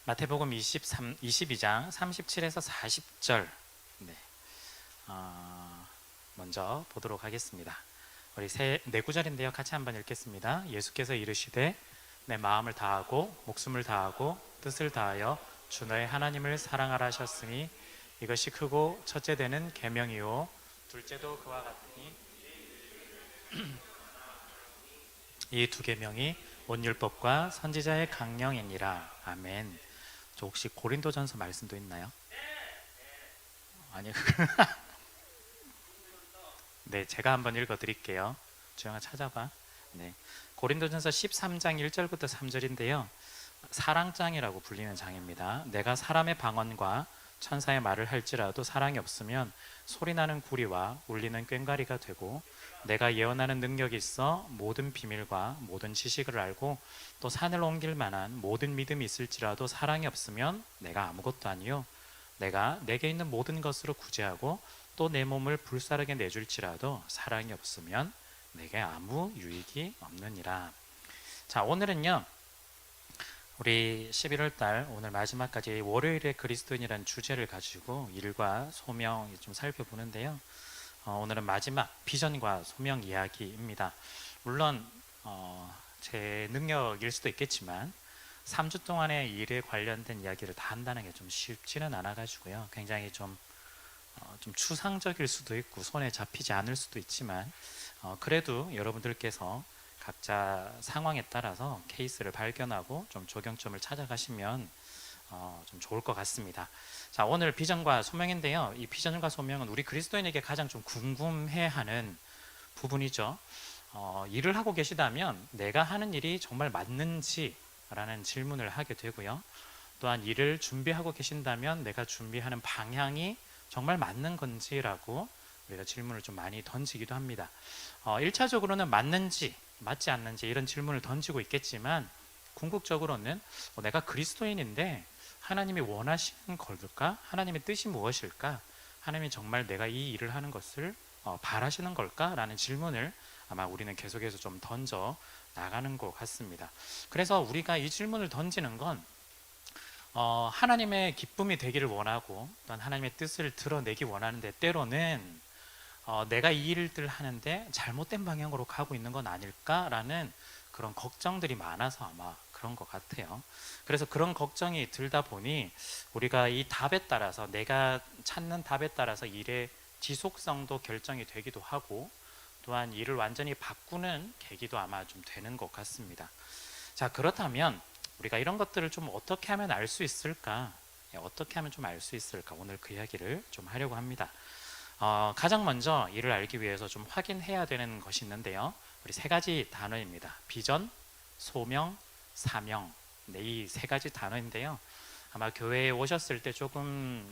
마태복음 22장 37에서 40절 먼저 보도록 하겠습니다. 우리 네 구절인데요. 같이 한번 읽겠습니다. 예수께서 이르시되 내 마음을 다하고 목숨을 다하고 뜻을 다하여 주 너의 하나님을 사랑하라 하셨으니 이것이 크고 첫째 되는 계명이요 둘째도 그와 같으니 이 두 계명이 온 율법과 선지자의 강령이니라. 아멘. 저 혹시 고린도전서 말씀도 있나요? 아니요. 네, 제가 한번 읽어드릴게요. 주영아 찾아봐. 네, 고린도전서 13장 1절부터 3절인데요. 사랑장이라고 불리는 장입니다. 내가 사람의 방언과 천사의 말을 할지라도 사랑이 없으면 소리나는 구리와 울리는 꽹과리가 되고, 내가 예언하는 능력이 있어 모든 비밀과 모든 지식을 알고 또 산을 옮길 만한 모든 믿음이 있을지라도 사랑이 없으면 내가 아무것도 아니요 내가 내게 있는 모든 것으로 구제하고 또 내 몸을 불사르게 내줄지라도 사랑이 없으면 내게 아무 유익이 없느니라. 자, 오늘은요 우리 11월 달 오늘 마지막까지 월요일의 그리스도인이라는 주제를 가지고 일과 소명 좀 살펴보는데요. 오늘은 마지막 비전과 소명 이야기입니다. 물론 제 능력일 수도 있겠지만 3주 동안의 일에 관련된 이야기를 다 한다는 게 좀 쉽지는 않아 가지고요. 굉장히 좀 추상적일 수도 있고 손에 잡히지 않을 수도 있지만 그래도 여러분들께서 각자 상황에 따라서 케이스를 발견하고 좀 적용점을 찾아가시면 좀 좋을 것 같습니다. 자, 오늘 비전과 소명인데요. 이 비전과 소명은 우리 그리스도인에게 가장 좀 궁금해하는 부분이죠. 일을 하고 계시다면 내가 하는 일이 정말 맞는지라는 질문을 하게 되고요. 또한 일을 준비하고 계신다면 내가 준비하는 방향이 정말 맞는 건지라고 우리가 질문을 좀 많이 던지기도 합니다. 1차적으로는 맞는지 맞지 않는지 이런 질문을 던지고 있겠지만, 궁극적으로는 내가 그리스도인인데 하나님이 원하시는 걸까? 하나님의 뜻이 무엇일까? 하나님이 정말 내가 이 일을 하는 것을 바라시는 걸까? 라는 질문을 아마 우리는 계속해서 좀 던져 나가는 것 같습니다. 그래서 우리가 이 질문을 던지는 건 하나님의 기쁨이 되기를 원하고 또한 하나님의 뜻을 드러내기 원하는데, 때로는 내가 이 일을 하는데 잘못된 방향으로 가고 있는 건 아닐까라는 그런 걱정들이 많아서 아마 그런 것 같아요. 그래서 그런 걱정이 들다 보니 우리가 이 답에 따라서, 내가 찾는 답에 따라서 일의 지속성도 결정이 되기도 하고 또한 일을 완전히 바꾸는 계기도 아마 좀 되는 것 같습니다. 자, 그렇다면 우리가 이런 것들을 좀 어떻게 하면 알 수 있을까? 어떻게 하면 좀 알 수 있을까? 오늘 그 이야기를 좀 하려고 합니다. 가장 먼저 이를 알기 위해서 좀 확인해야 되는 것이 있는데요. 우리 세 가지 단어입니다. 비전, 소명, 사명. 네, 이 세 가지 단어인데요. 아마 교회에 오셨을 때 조금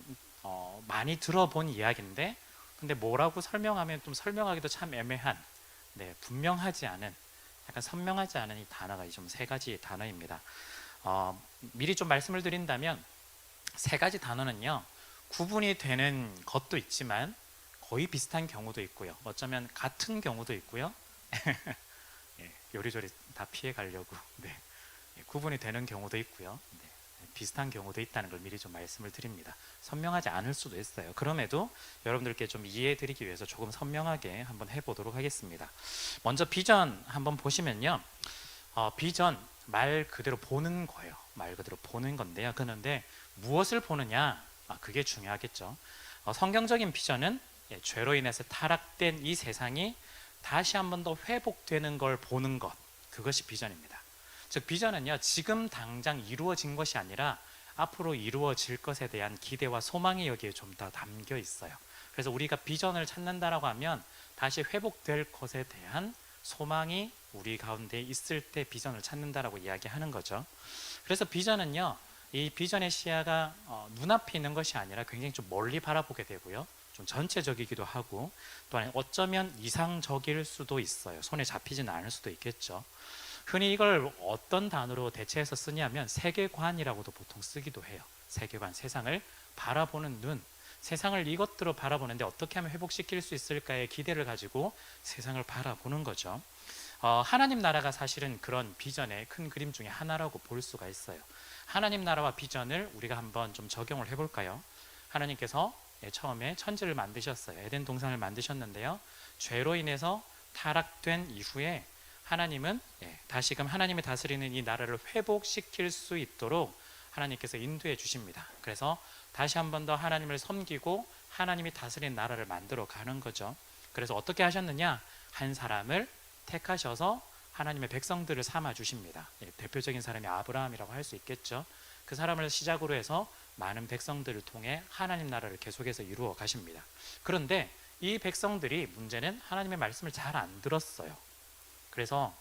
많이 들어본 이야기인데, 근데 뭐라고 설명하면 좀 설명하기도 참 애매한, 분명하지 않은, 약간 선명하지 않은 이 단어가 좀 세 가지 단어입니다. 미리 좀 말씀을 드린다면 세 가지 단어는요, 구분이 되는 것도 있지만 거의 비슷한 경우도 있고요. 어쩌면 같은 경우도 있고요. 요리조리 다 피해 가려고 구분이 되는 경우도 있고요. 비슷한 경우도 있다는 걸 미리 좀 말씀을 드립니다. 선명하지 않을 수도 있어요. 그럼에도 여러분들께 좀 이해해 드리기 위해서 조금 선명하게 한번 해보도록 하겠습니다. 먼저 비전 한번 보시면요. 비전 말 그대로 보는 거예요. 말 그대로 보는 건데요. 그런데 무엇을 보느냐? 그게 중요하겠죠. 성경적인 비전은 죄로 인해서 타락된 이 세상이 다시 한 번 더 회복되는 걸 보는 것, 그것이 비전입니다. 즉 비전은요, 지금 당장 이루어진 것이 아니라 앞으로 이루어질 것에 대한 기대와 소망이 여기에 좀 더 담겨 있어요. 그래서 우리가 비전을 찾는다라고 하면 다시 회복될 것에 대한 소망이 우리 가운데 있을 때 비전을 찾는다라고 이야기하는 거죠. 그래서 비전은요, 이 비전의 시야가 눈앞에 있는 것이 아니라 굉장히 좀 멀리 바라보게 되고요, 좀 전체적이기도 하고 또한 어쩌면 이상적일 수도 있어요. 손에 잡히지는 않을 수도 있겠죠. 흔히 이걸 어떤 단어로 대체해서 쓰냐면 세계관이라고도 보통 쓰기도 해요. 세계관, 세상을 바라보는 눈, 세상을 이것들로 바라보는데 어떻게 하면 회복시킬 수 있을까의 기대를 가지고 세상을 바라보는 거죠. 하나님 나라가 사실은 그런 비전의 큰 그림 중에 하나라고 볼 수가 있어요. 하나님 나라와 비전을 우리가 한번 좀 적용을 해볼까요? 하나님께서 처음에 천지를 만드셨어요. 에덴 동산을 만드셨는데요. 죄로 인해서 타락된 이후에 하나님은 다시금 하나님이 다스리는 이 나라를 회복시킬 수 있도록 하나님께서 인도해 주십니다. 그래서 다시 한 번 더 하나님을 섬기고 하나님이 다스리는 나라를 만들어 가는 거죠. 그래서 어떻게 하셨느냐? 한 사람을 택하셔서 하나님의 백성들을 삼아 주십니다. 대표적인 사람이 아브라함이라고 할 수 있겠죠. 그 사람을 시작으로 해서 많은 백성들을 통해 하나님 나라를 계속해서 이루어 가십니다. 그런데 이 백성들이 문제는 하나님의 말씀을 잘 안 들었어요. 그래서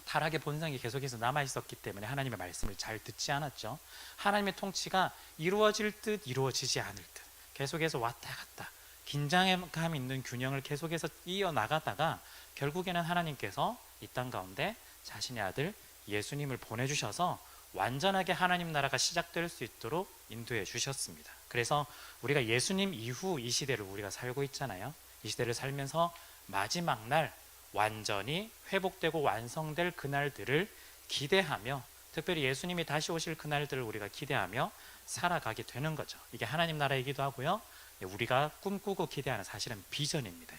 타락의 본성이 계속해서 남아 있었기 때문에 하나님의 말씀을 잘 듣지 않았죠. 하나님의 통치가 이루어질 듯 이루어지지 않을 듯 계속해서 왔다 갔다 긴장감 있는 균형을 계속해서 이어나가다가 결국에는 하나님께서 이 땅 가운데 자신의 아들 예수님을 보내주셔서 완전하게 하나님 나라가 시작될 수 있도록 인도해 주셨습니다. 그래서 우리가 예수님 이후 이 시대를 우리가 살고 있잖아요. 이 시대를 살면서 마지막 날 완전히 회복되고 완성될 그날들을 기대하며, 특별히 예수님이 다시 오실 그날들을 우리가 기대하며 살아가게 되는 거죠. 이게 하나님 나라이기도 하고요, 우리가 꿈꾸고 기대하는 사실은 비전입니다.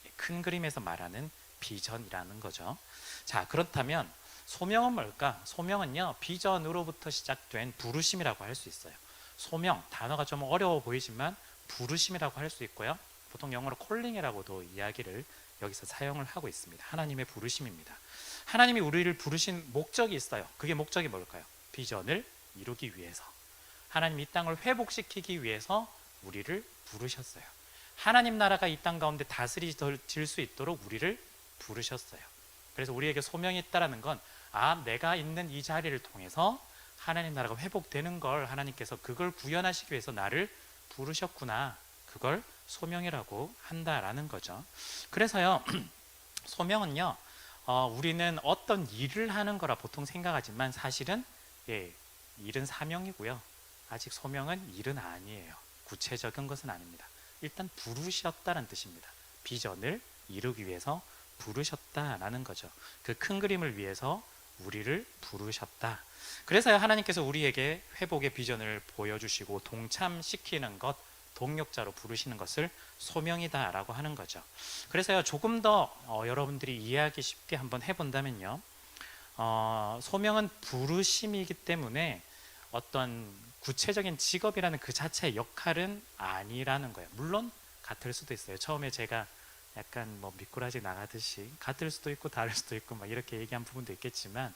이게 큰 그림에서 말하는 비전이라는 거죠. 자, 그렇다면 소명은 뭘까? 소명은요, 비전으로부터 시작된 부르심이라고 할 수 있어요. 소명, 단어가 좀 어려워 보이지만 부르심이라고 할 수 있고요, 보통 영어로 콜링이라고도 이야기를 여기서 사용을 하고 있습니다. 하나님의 부르심입니다. 하나님이 우리를 부르신 목적이 있어요. 그게 목적이 뭘까요? 비전을 이루기 위해서, 하나님 이 땅을 회복시키기 위해서 우리를 부르셨어요. 하나님 나라가 이 땅 가운데 다스려질 수 있도록 우리를 부르셨어요. 그래서 우리에게 소명이 있다는 건, 내가 있는 이 자리를 통해서 하나님 나라가 회복되는 걸 하나님께서 그걸 구현하시기 위해서 나를 부르셨구나, 그걸 소명이라고 한다라는 거죠. 그래서요, 소명은요, 우리는 어떤 일을 하는 거라 보통 생각하지만 사실은 일은 사명이고요, 아직 소명은 일은 아니에요. 구체적인 것은 아닙니다. 일단 부르셨다는 뜻입니다. 비전을 이루기 위해서 부르셨다라는 거죠. 그 큰 그림을 위해서 우리를 부르셨다. 그래서 하나님께서 우리에게 회복의 비전을 보여주시고 동참시키는 것, 동력자로 부르시는 것을 소명이다라고 하는 거죠. 그래서요, 조금 더 여러분들이 이해하기 쉽게 한번 해본다면요, 소명은 부르심이기 때문에 어떤 구체적인 직업이라는 그 자체의 역할은 아니라는 거예요. 물론 같을 수도 있어요. 처음에 제가 약간 미꾸라지 나가듯이 같을 수도 있고 다를 수도 있고 막 이렇게 얘기한 부분도 있겠지만,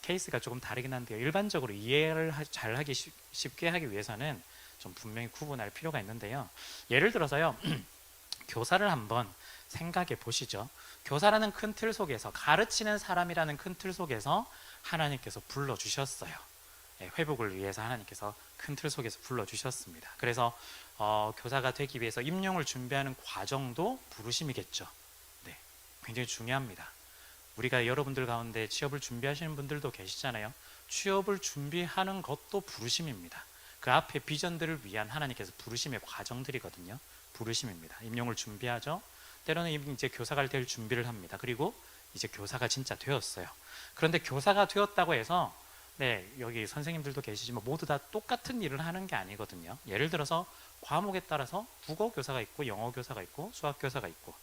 케이스가 조금 다르긴 한데요, 일반적으로 이해를 잘 하기 쉽게 하기 위해서는 좀 분명히 구분할 필요가 있는데요. 예를 들어서요, 교사를 한번 생각해 보시죠. 교사라는 큰 틀 속에서, 가르치는 사람이라는 큰 틀 속에서 하나님께서 불러주셨어요. 회복을 위해서 하나님께서 큰 틀 속에서 불러주셨습니다. 그래서 교사가 되기 위해서 임용을 준비하는 과정도 부르심이겠죠. 네, 굉장히 중요합니다. 우리가 여러분들 가운데 취업을 준비하시는 분들도 계시잖아요. 취업을 준비하는 것도 부르심입니다. 그 앞에 비전들을 위한 하나님께서 부르심의 과정들이거든요. 부르심입니다. 임용을 준비하죠. 때로는 이제 교사가 될 준비를 합니다. 그리고 이제 교사가 진짜 되었어요. 그런데 교사가 되었다고 해서 여기 선생님들도 계시지만 모두 다 똑같은 일을 하는 게 아니거든요. 예를 들어서 과목에 따라서 국어 교사가 있고 영어 교사가 있고 수학 교사가 있고,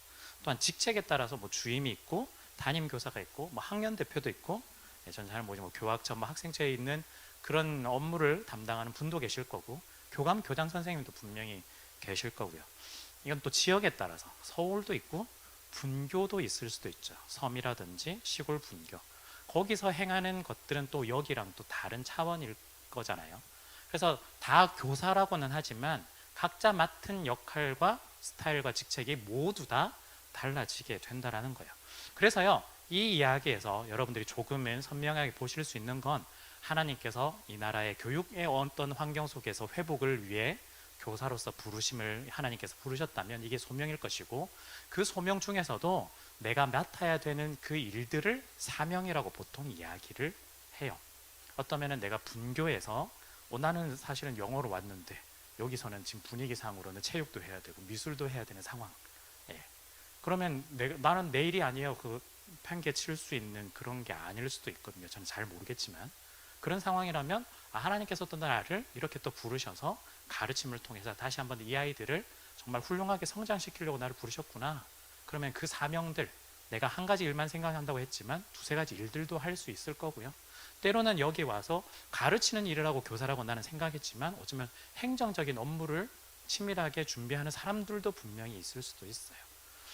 또한 직책에 따라서 주임이 있고 담임 교사가 있고 학년 대표도 있고, 전 잘 모르지만 교학처 학생처에 있는 그런 업무를 담당하는 분도 계실 거고, 교감 교장 선생님도 분명히 계실 거고요. 이건 또 지역에 따라서 서울도 있고 분교도 있을 수도 있죠. 섬이라든지 시골 분교, 거기서 행하는 것들은 또 여기랑 또 다른 차원일 거잖아요. 그래서 다 교사라고는 하지만 각자 맡은 역할과 스타일과 직책이 모두 다 달라지게 된다라는 거예요. 그래서요, 이 이야기에서 여러분들이 조금은 선명하게 보실 수 있는 건, 하나님께서 이 나라의 교육의 어떤 환경 속에서 회복을 위해 교사로서 부르심을 하나님께서 부르셨다면 이게 소명일 것이고, 그 소명 중에서도 내가 맡아야 되는 그 일들을 사명이라고 보통 이야기를 해요. 어떠면은 내가 분교에서 나는 사실은 영어로 왔는데 여기서는 지금 분위기상으로는 체육도 해야 되고 미술도 해야 되는 상황. 그러면 나는 내일이 아니에요, 그 팽개 칠 수 있는 그런 게 아닐 수도 있거든요. 저는 잘 모르겠지만 그런 상황이라면 하나님께서 또 나를 이렇게 또 부르셔서 가르침을 통해서 다시 한번 이 아이들을 정말 훌륭하게 성장시키려고 나를 부르셨구나. 그러면 그 사명들, 내가 한 가지 일만 생각한다고 했지만 두세 가지 일들도 할 수 있을 거고요. 때로는 여기 와서 가르치는 일을 하고 교사라고 나는 생각했지만 어쩌면 행정적인 업무를 치밀하게 준비하는 사람들도 분명히 있을 수도 있어요.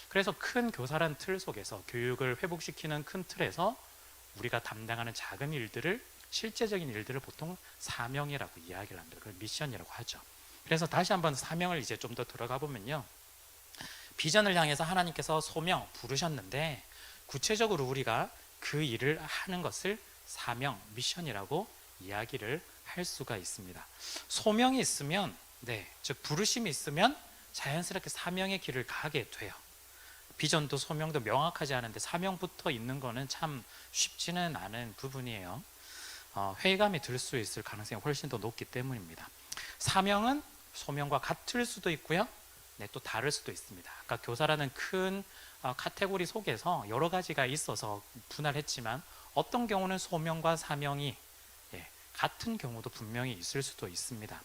그래서 큰 교사란 틀 속에서 교육을 회복시키는 큰 틀에서 우리가 담당하는 작은 일들을, 실제적인 일들을 보통 사명이라고 이야기를 합니다. 그걸 미션이라고 하죠. 그래서 다시 한번 사명을 이제 좀 더 들어가 보면요, 비전을 향해서 하나님께서 소명 부르셨는데 구체적으로 우리가 그 일을 하는 것을 사명, 미션이라고 이야기를 할 수가 있습니다. 소명이 있으면, 즉 부르심이 있으면 자연스럽게 사명의 길을 가게 돼요. 비전도 소명도 명확하지 않은데 사명부터 있는 거는 참 쉽지는 않은 부분이에요. 회의감이 들 수 있을 가능성이 훨씬 더 높기 때문입니다. 사명은 소명과 같을 수도 있고요, 또 다를 수도 있습니다. 아까 교사라는 큰 카테고리 속에서 여러 가지가 있어서 분할했지만 어떤 경우는 소명과 사명이 같은 경우도 분명히 있을 수도 있습니다.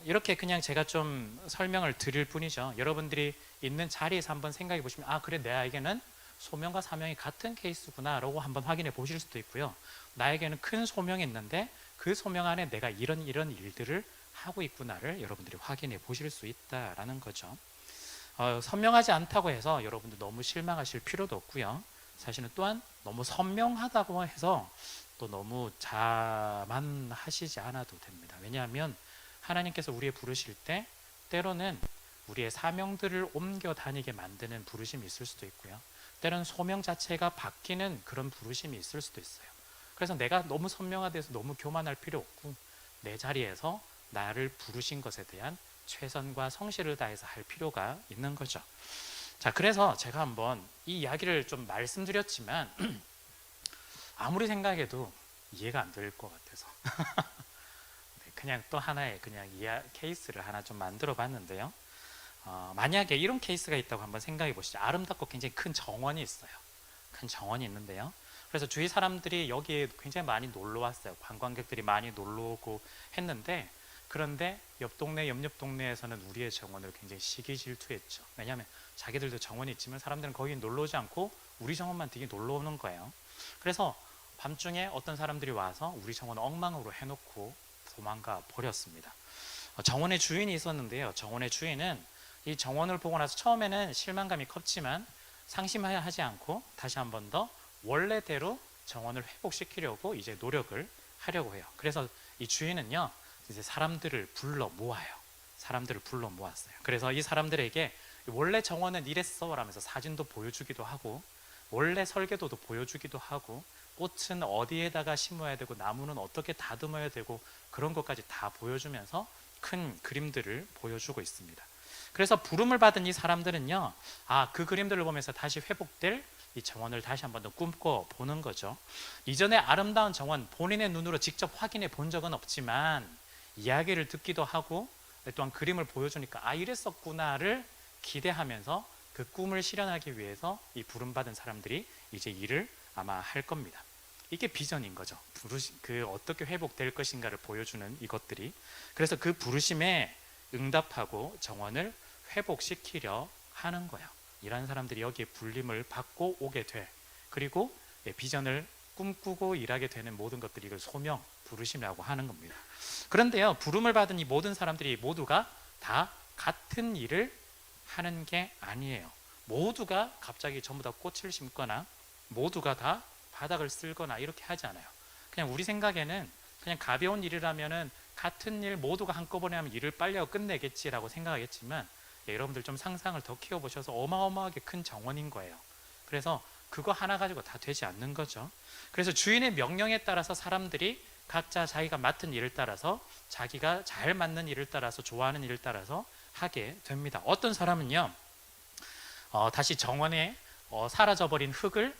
이렇게 그냥 제가 좀 설명을 드릴 뿐이죠. 여러분들이 있는 자리에서 한번 생각해 보시면 그래, 나에게는 소명과 사명이 같은 케이스구나 라고 한번 확인해 보실 수도 있고요, 나에게는 큰 소명이 있는데 그 소명 안에 내가 이런 일들을 하고 있구나를 여러분들이 확인해 보실 수 있다라는 거죠. 선명하지 않다고 해서 여러분들 너무 실망하실 필요도 없고요, 사실은 또한 너무 선명하다고 해서 또 너무 자만하시지 않아도 됩니다. 왜냐하면 하나님께서 우리의 부르실 때 때로는 우리의 사명들을 옮겨 다니게 만드는 부르심이 있을 수도 있고요, 때로는 소명 자체가 바뀌는 그런 부르심이 있을 수도 있어요. 그래서 내가 너무 선명하돼서 너무 교만할 필요 없고 내 자리에서 나를 부르신 것에 대한 최선과 성실을 다해서 할 필요가 있는 거죠. 자, 그래서 제가 한번 이 이야기를 좀 말씀드렸지만 아무리 생각해도 이해가 안 될 것 같아서 그냥 또 하나의 그냥 케이스를 하나 좀 만들어 봤는데요. 만약에 이런 케이스가 있다고 한번 생각해 보시죠. 아름답고 굉장히 큰 정원이 있어요. 큰 정원이 있는데요, 그래서 주위 사람들이 여기에 굉장히 많이 놀러 왔어요. 관광객들이 많이 놀러 오고 했는데, 그런데 옆 동네에서는 우리의 정원을 굉장히 시기 질투했죠. 왜냐하면 자기들도 정원이 있지만 사람들은 거기 놀러 오지 않고 우리 정원만 되게 놀러 오는 거예요. 그래서 밤중에 어떤 사람들이 와서 우리 정원을 엉망으로 해놓고 도망가 버렸습니다. 정원의 주인이 있었는데요, 정원의 주인은 이 정원을 보고 나서 처음에는 실망감이 컸지만 상심하지 않고 다시 한 번 더 원래대로 정원을 회복시키려고 이제 노력을 하려고 해요. 그래서 이 주인은요, 이제 사람들을 불러 모았어요. 그래서 이 사람들에게 원래 정원은 이랬어 라면서 사진도 보여주기도 하고, 원래 설계도도 보여주기도 하고, 꽃은 어디에다가 심어야 되고 나무는 어떻게 다듬어야 되고 그런 것까지 다 보여주면서 큰 그림들을 보여주고 있습니다. 그래서 부름을 받은 이 사람들은요, 그 그림들을 보면서 다시 회복될 이 정원을 다시 한번 더 꿈꿔 보는 거죠. 이전에 아름다운 정원 본인의 눈으로 직접 확인해 본 적은 없지만 이야기를 듣기도 하고 또한 그림을 보여주니까 이랬었구나를 기대하면서 그 꿈을 실현하기 위해서 이 부름받은 사람들이 이제 일을 아마 할 겁니다. 이게 비전인 거죠. 그 어떻게 회복될 것인가를 보여주는 이것들이. 그래서 그 부르심에 응답하고 정원을 회복시키려 하는 거예요. 이런 사람들이 여기에 불림을 받고 오게 돼. 그리고 비전을 꿈꾸고 일하게 되는 모든 것들이 이걸 소명, 부르심이라고 하는 겁니다. 그런데요, 부름을 받은 이 모든 사람들이 모두가 다 같은 일을 하는 게 아니에요. 모두가 갑자기 전부 다 꽃을 심거나 모두가 다 바닥을 쓸거나 이렇게 하지 않아요. 그냥 우리 생각에는 그냥 가벼운 일이라면은 같은 일 모두가 한꺼번에 하면 일을 빨리 하고 끝내겠지라고 생각하겠지만, 여러분들 좀 상상을 더 키워보셔서 어마어마하게 큰 정원인 거예요. 그래서 그거 하나 가지고 다 되지 않는 거죠. 그래서 주인의 명령에 따라서 사람들이 각자 자기가 맡은 일을 따라서, 자기가 잘 맞는 일을 따라서, 좋아하는 일을 따라서 하게 됩니다. 어떤 사람은요, 다시 정원에 사라져버린 흙을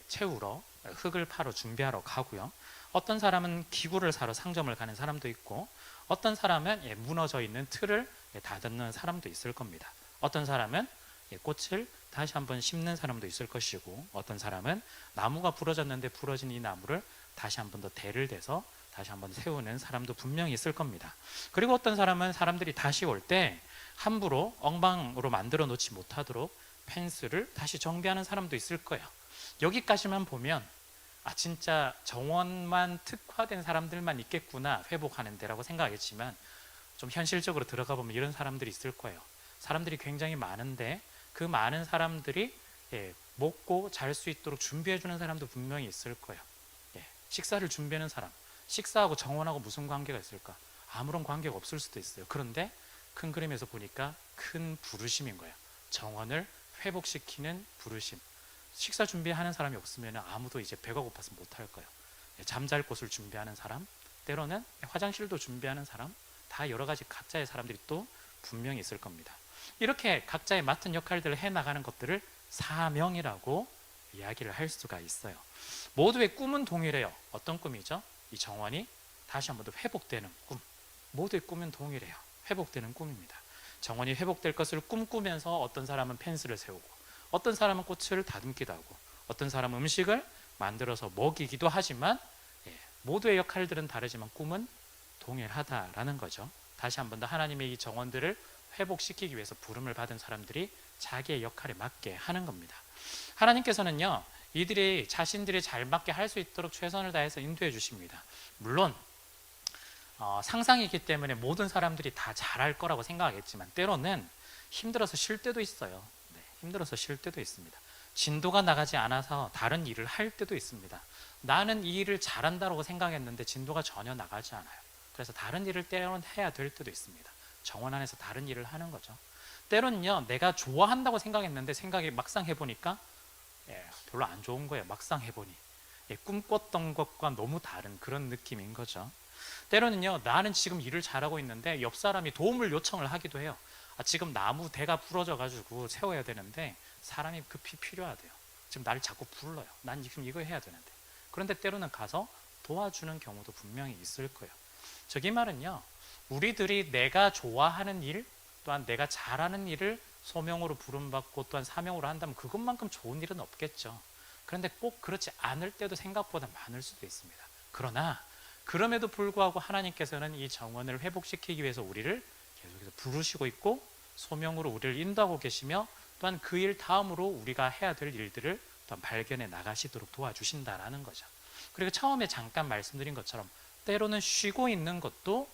채우러, 흙을 파러 준비하러 가고요. 어떤 사람은 기구를 사러 상점을 가는 사람도 있고, 어떤 사람은 무너져 있는 틀을 다듬는 사람도 있을 겁니다. 어떤 사람은 꽃을 다시 한번 심는 사람도 있을 것이고, 어떤 사람은 나무가 부러졌는데 부러진 이 나무를 다시 한번 더 대를 대서 다시 한번 세우는 사람도 분명히 있을 겁니다. 그리고 어떤 사람은 사람들이 다시 올 때 함부로 엉망으로 만들어 놓지 못하도록 펜스를 다시 정비하는 사람도 있을 거예요. 여기까지만 보면 진짜 정원만 특화된 사람들만 있겠구나, 회복하는 데라고 생각하겠지만 좀 현실적으로 들어가 보면 이런 사람들이 있을 거예요. 사람들이 굉장히 많은데 그 많은 사람들이 먹고 잘 수 있도록 준비해 주는 사람도 분명히 있을 거예요. 식사를 준비하는 사람, 식사하고 정원하고 무슨 관계가 있을까? 아무런 관계가 없을 수도 있어요. 그런데 큰 그림에서 보니까 큰 부르심인 거예요. 정원을 회복시키는 부르심. 식사 준비하는 사람이 없으면 아무도 이제 배가 고파서 못할 거예요. 잠잘 곳을 준비하는 사람, 때로는 화장실도 준비하는 사람, 다 여러 가지 각자의 사람들이 또 분명히 있을 겁니다. 이렇게 각자의 맡은 역할들을 해나가는 것들을 사명이라고 이야기를 할 수가 있어요. 모두의 꿈은 동일해요. 어떤 꿈이죠? 이 정원이 다시 한번 더 회복되는 꿈. 모두의 꿈은 동일해요. 회복되는 꿈입니다. 정원이 회복될 것을 꿈꾸면서 어떤 사람은 펜스를 세우고, 어떤 사람은 꽃을 다듬기도 하고, 어떤 사람은 음식을 만들어서 먹이기도 하지만 모두의 역할들은 다르지만 꿈은 동일하다라는 거죠. 다시 한번 더 하나님의 이 정원들을 회복시키기 위해서 부름을 받은 사람들이 자기의 역할에 맞게 하는 겁니다. 하나님께서는요, 이들이 자신들이 잘 맞게 할 수 있도록 최선을 다해서 인도해 주십니다. 물론 상상이기 때문에 모든 사람들이 다 잘할 거라고 생각하겠지만 때로는 힘들어서 쉴 때도 있어요. 힘들어서 쉴 때도 있습니다. 진도가 나가지 않아서 다른 일을 할 때도 있습니다. 나는 이 일을 잘한다고 생각했는데 진도가 전혀 나가지 않아요. 그래서 다른 일을 때로는 해야 될 때도 있습니다. 정원 안에서 다른 일을 하는 거죠. 때로는요, 내가 좋아한다고 생각했는데 생각이 막상 해보니까 별로 안 좋은 거예요. 막상 해보니 꿈꿨던 것과 너무 다른 그런 느낌인 거죠. 때로는요, 나는 지금 일을 잘하고 있는데 옆 사람이 도움을 요청을 하기도 해요. 지금 나무 대가 부러져 가지고 세워야 되는데 사람이 급히 필요하대요. 지금 나를 자꾸 불러요. 난 지금 이거 해야 되는데. 그런데 때로는 가서 도와주는 경우도 분명히 있을 거예요. 저기 말은요, 우리들이 내가 좋아하는 일, 또한 내가 잘하는 일을 소명으로 부름받고 또한 사명으로 한다면 그것만큼 좋은 일은 없겠죠. 그런데 꼭 그렇지 않을 때도 생각보다 많을 수도 있습니다. 그러나 그럼에도 불구하고 하나님께서는 이 정원을 회복시키기 위해서 우리를 계속해서 부르시고 있고 소명으로 우리를 인도하고 계시며 또한 그 일 다음으로 우리가 해야 될 일들을 또한 발견해 나가시도록 도와주신다라는 거죠. 그리고 처음에 잠깐 말씀드린 것처럼 때로는 쉬고 있는 것도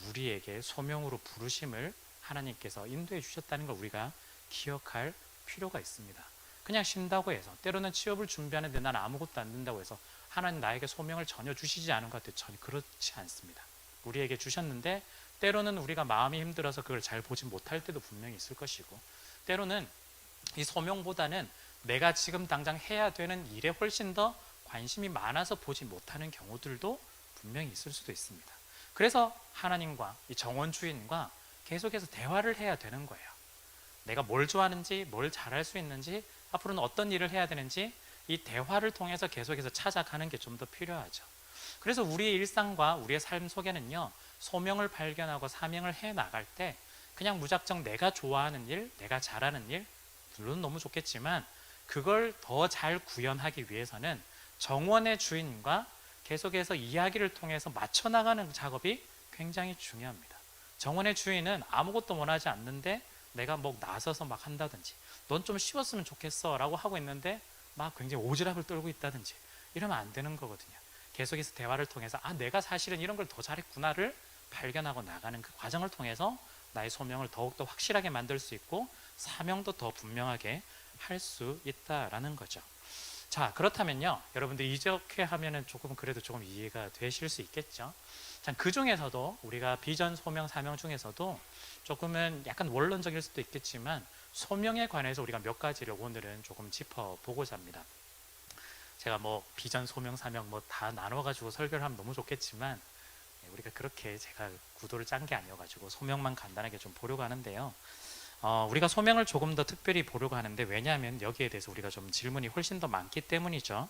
우리에게 소명으로 부르심을 하나님께서 인도해 주셨다는 걸 우리가 기억할 필요가 있습니다. 그냥 쉰다고 해서 때로는 취업을 준비하는데 나는 아무것도 안 된다고 해서 하나님 나에게 소명을 전혀 주시지 않은 것 같아요. 전혀 그렇지 않습니다. 우리에게 주셨는데 때로는 우리가 마음이 힘들어서 그걸 잘 보지 못할 때도 분명히 있을 것이고 때로는 이 소명보다는 내가 지금 당장 해야 되는 일에 훨씬 더 관심이 많아서 보지 못하는 경우들도 분명히 있을 수도 있습니다. 그래서 하나님과 이 정원 주인과 계속해서 대화를 해야 되는 거예요. 내가 뭘 좋아하는지, 뭘 잘할 수 있는지, 앞으로는 어떤 일을 해야 되는지 이 대화를 통해서 계속해서 찾아가는 게 좀 더 필요하죠. 그래서 우리의 일상과 우리의 삶 속에는요, 소명을 발견하고 사명을 해 나갈 때 그냥 무작정 내가 좋아하는 일, 내가 잘하는 일, 물론 너무 좋겠지만 그걸 더 잘 구현하기 위해서는 정원의 주인과 계속해서 이야기를 통해서 맞춰 나가는 작업이 굉장히 중요합니다. 정원의 주인은 아무것도 원하지 않는데 내가 뭐 나서서 막 한다든지 넌 좀 쉬웠으면 좋겠어 라고 하고 있는데 막 굉장히 오지랖을 떨고 있다든지 이러면 안 되는 거거든요. 계속해서 대화를 통해서 내가 사실은 이런 걸 더 잘했구나를 발견하고 나가는 그 과정을 통해서 나의 소명을 더욱더 확실하게 만들 수 있고 사명도 더 분명하게 할 수 있다라는 거죠. 자, 그렇다면요, 여러분들 이렇게 하면은 그래도 조금 이해가 되실 수 있겠죠. 자, 그 중에서도 우리가 비전, 소명, 사명 중에서도 조금은 약간 원론적일 수도 있겠지만 소명에 관해서 우리가 몇 가지를 오늘은 조금 짚어보고자 합니다. 제가 뭐 비전, 소명, 사명 뭐 다 나눠가지고 설교를 하면 너무 좋겠지만 우리가 그렇게 제가 구도를 짠 게 아니어가지고 소명만 간단하게 좀 보려고 하는데요. 우리가 소명을 조금 더 특별히 보려고 하는데 왜냐하면 여기에 대해서 우리가 좀 질문이 훨씬 더 많기 때문이죠.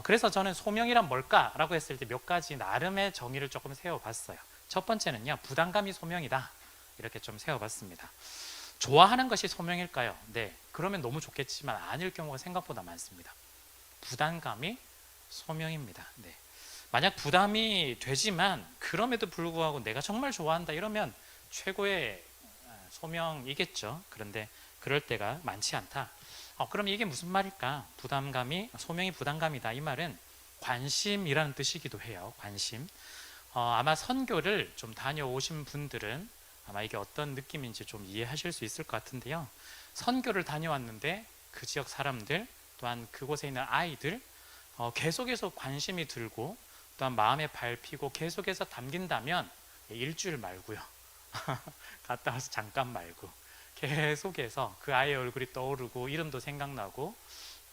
그래서 저는 소명이란 뭘까라고 했을 때 몇 가지 나름의 정의를 조금 세워봤어요. 첫 번째는요, 부담감이 소명이다 이렇게 좀 세워봤습니다. 좋아하는 것이 소명일까요? 네, 그러면 너무 좋겠지만 아닐 경우가 생각보다 많습니다. 부담감이 소명입니다. 네. 만약 부담이 되지만 그럼에도 불구하고 내가 정말 좋아한다 이러면 최고의 소명이겠죠. 그런데 그럴 때가 많지 않다. 그럼 이게 무슨 말일까? 소명이 부담감이다. 이 말은 관심이라는 뜻이기도 해요. 관심. 아마 선교를 좀 다녀오신 분들은 아마 이게 어떤 느낌인지 좀 이해하실 수 있을 것 같은데요. 선교를 다녀왔는데 그 지역 사람들 또한 그곳에 있는 아이들 계속해서 관심이 들고 또한 마음에 밟히고 계속해서 담긴다면 일주일 말고요. 갔다 와서 잠깐 말고 계속해서 그 아이의 얼굴이 떠오르고 이름도 생각나고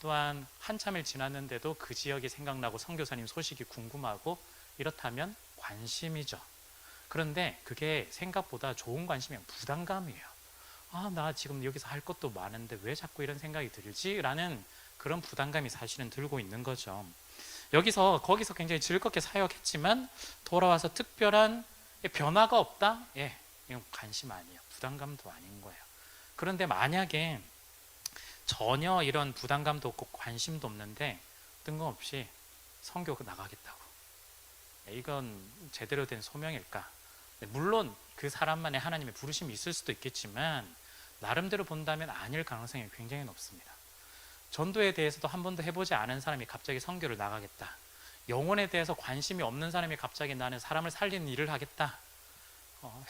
또한 한참을 지났는데도 그 지역이 생각나고 선교사님 소식이 궁금하고 이렇다면 관심이죠. 그런데 그게 생각보다 좋은 관심이 아니라 부담감이에요. 나 지금 여기서 할 것도 많은데 왜 자꾸 이런 생각이 들지? 라는 그런 부담감이 사실은 들고 있는 거죠. 거기서 굉장히 즐겁게 사역했지만 돌아와서 특별한 변화가 없다? 예, 이건 관심 아니에요. 부담감도 아닌 거예요. 그런데 만약에 전혀 이런 부담감도 없고 관심도 없는데 뜬금없이 선교 나가겠다고, 이건 제대로 된 소명일까? 물론 그 사람만의 하나님의 부르심이 있을 수도 있겠지만 나름대로 본다면 아닐 가능성이 굉장히 높습니다. 전도에 대해서도 한 번도 해보지 않은 사람이 갑자기 선교를 나가겠다, 영혼에 대해서 관심이 없는 사람이 갑자기 나는 사람을 살리는 일을 하겠다,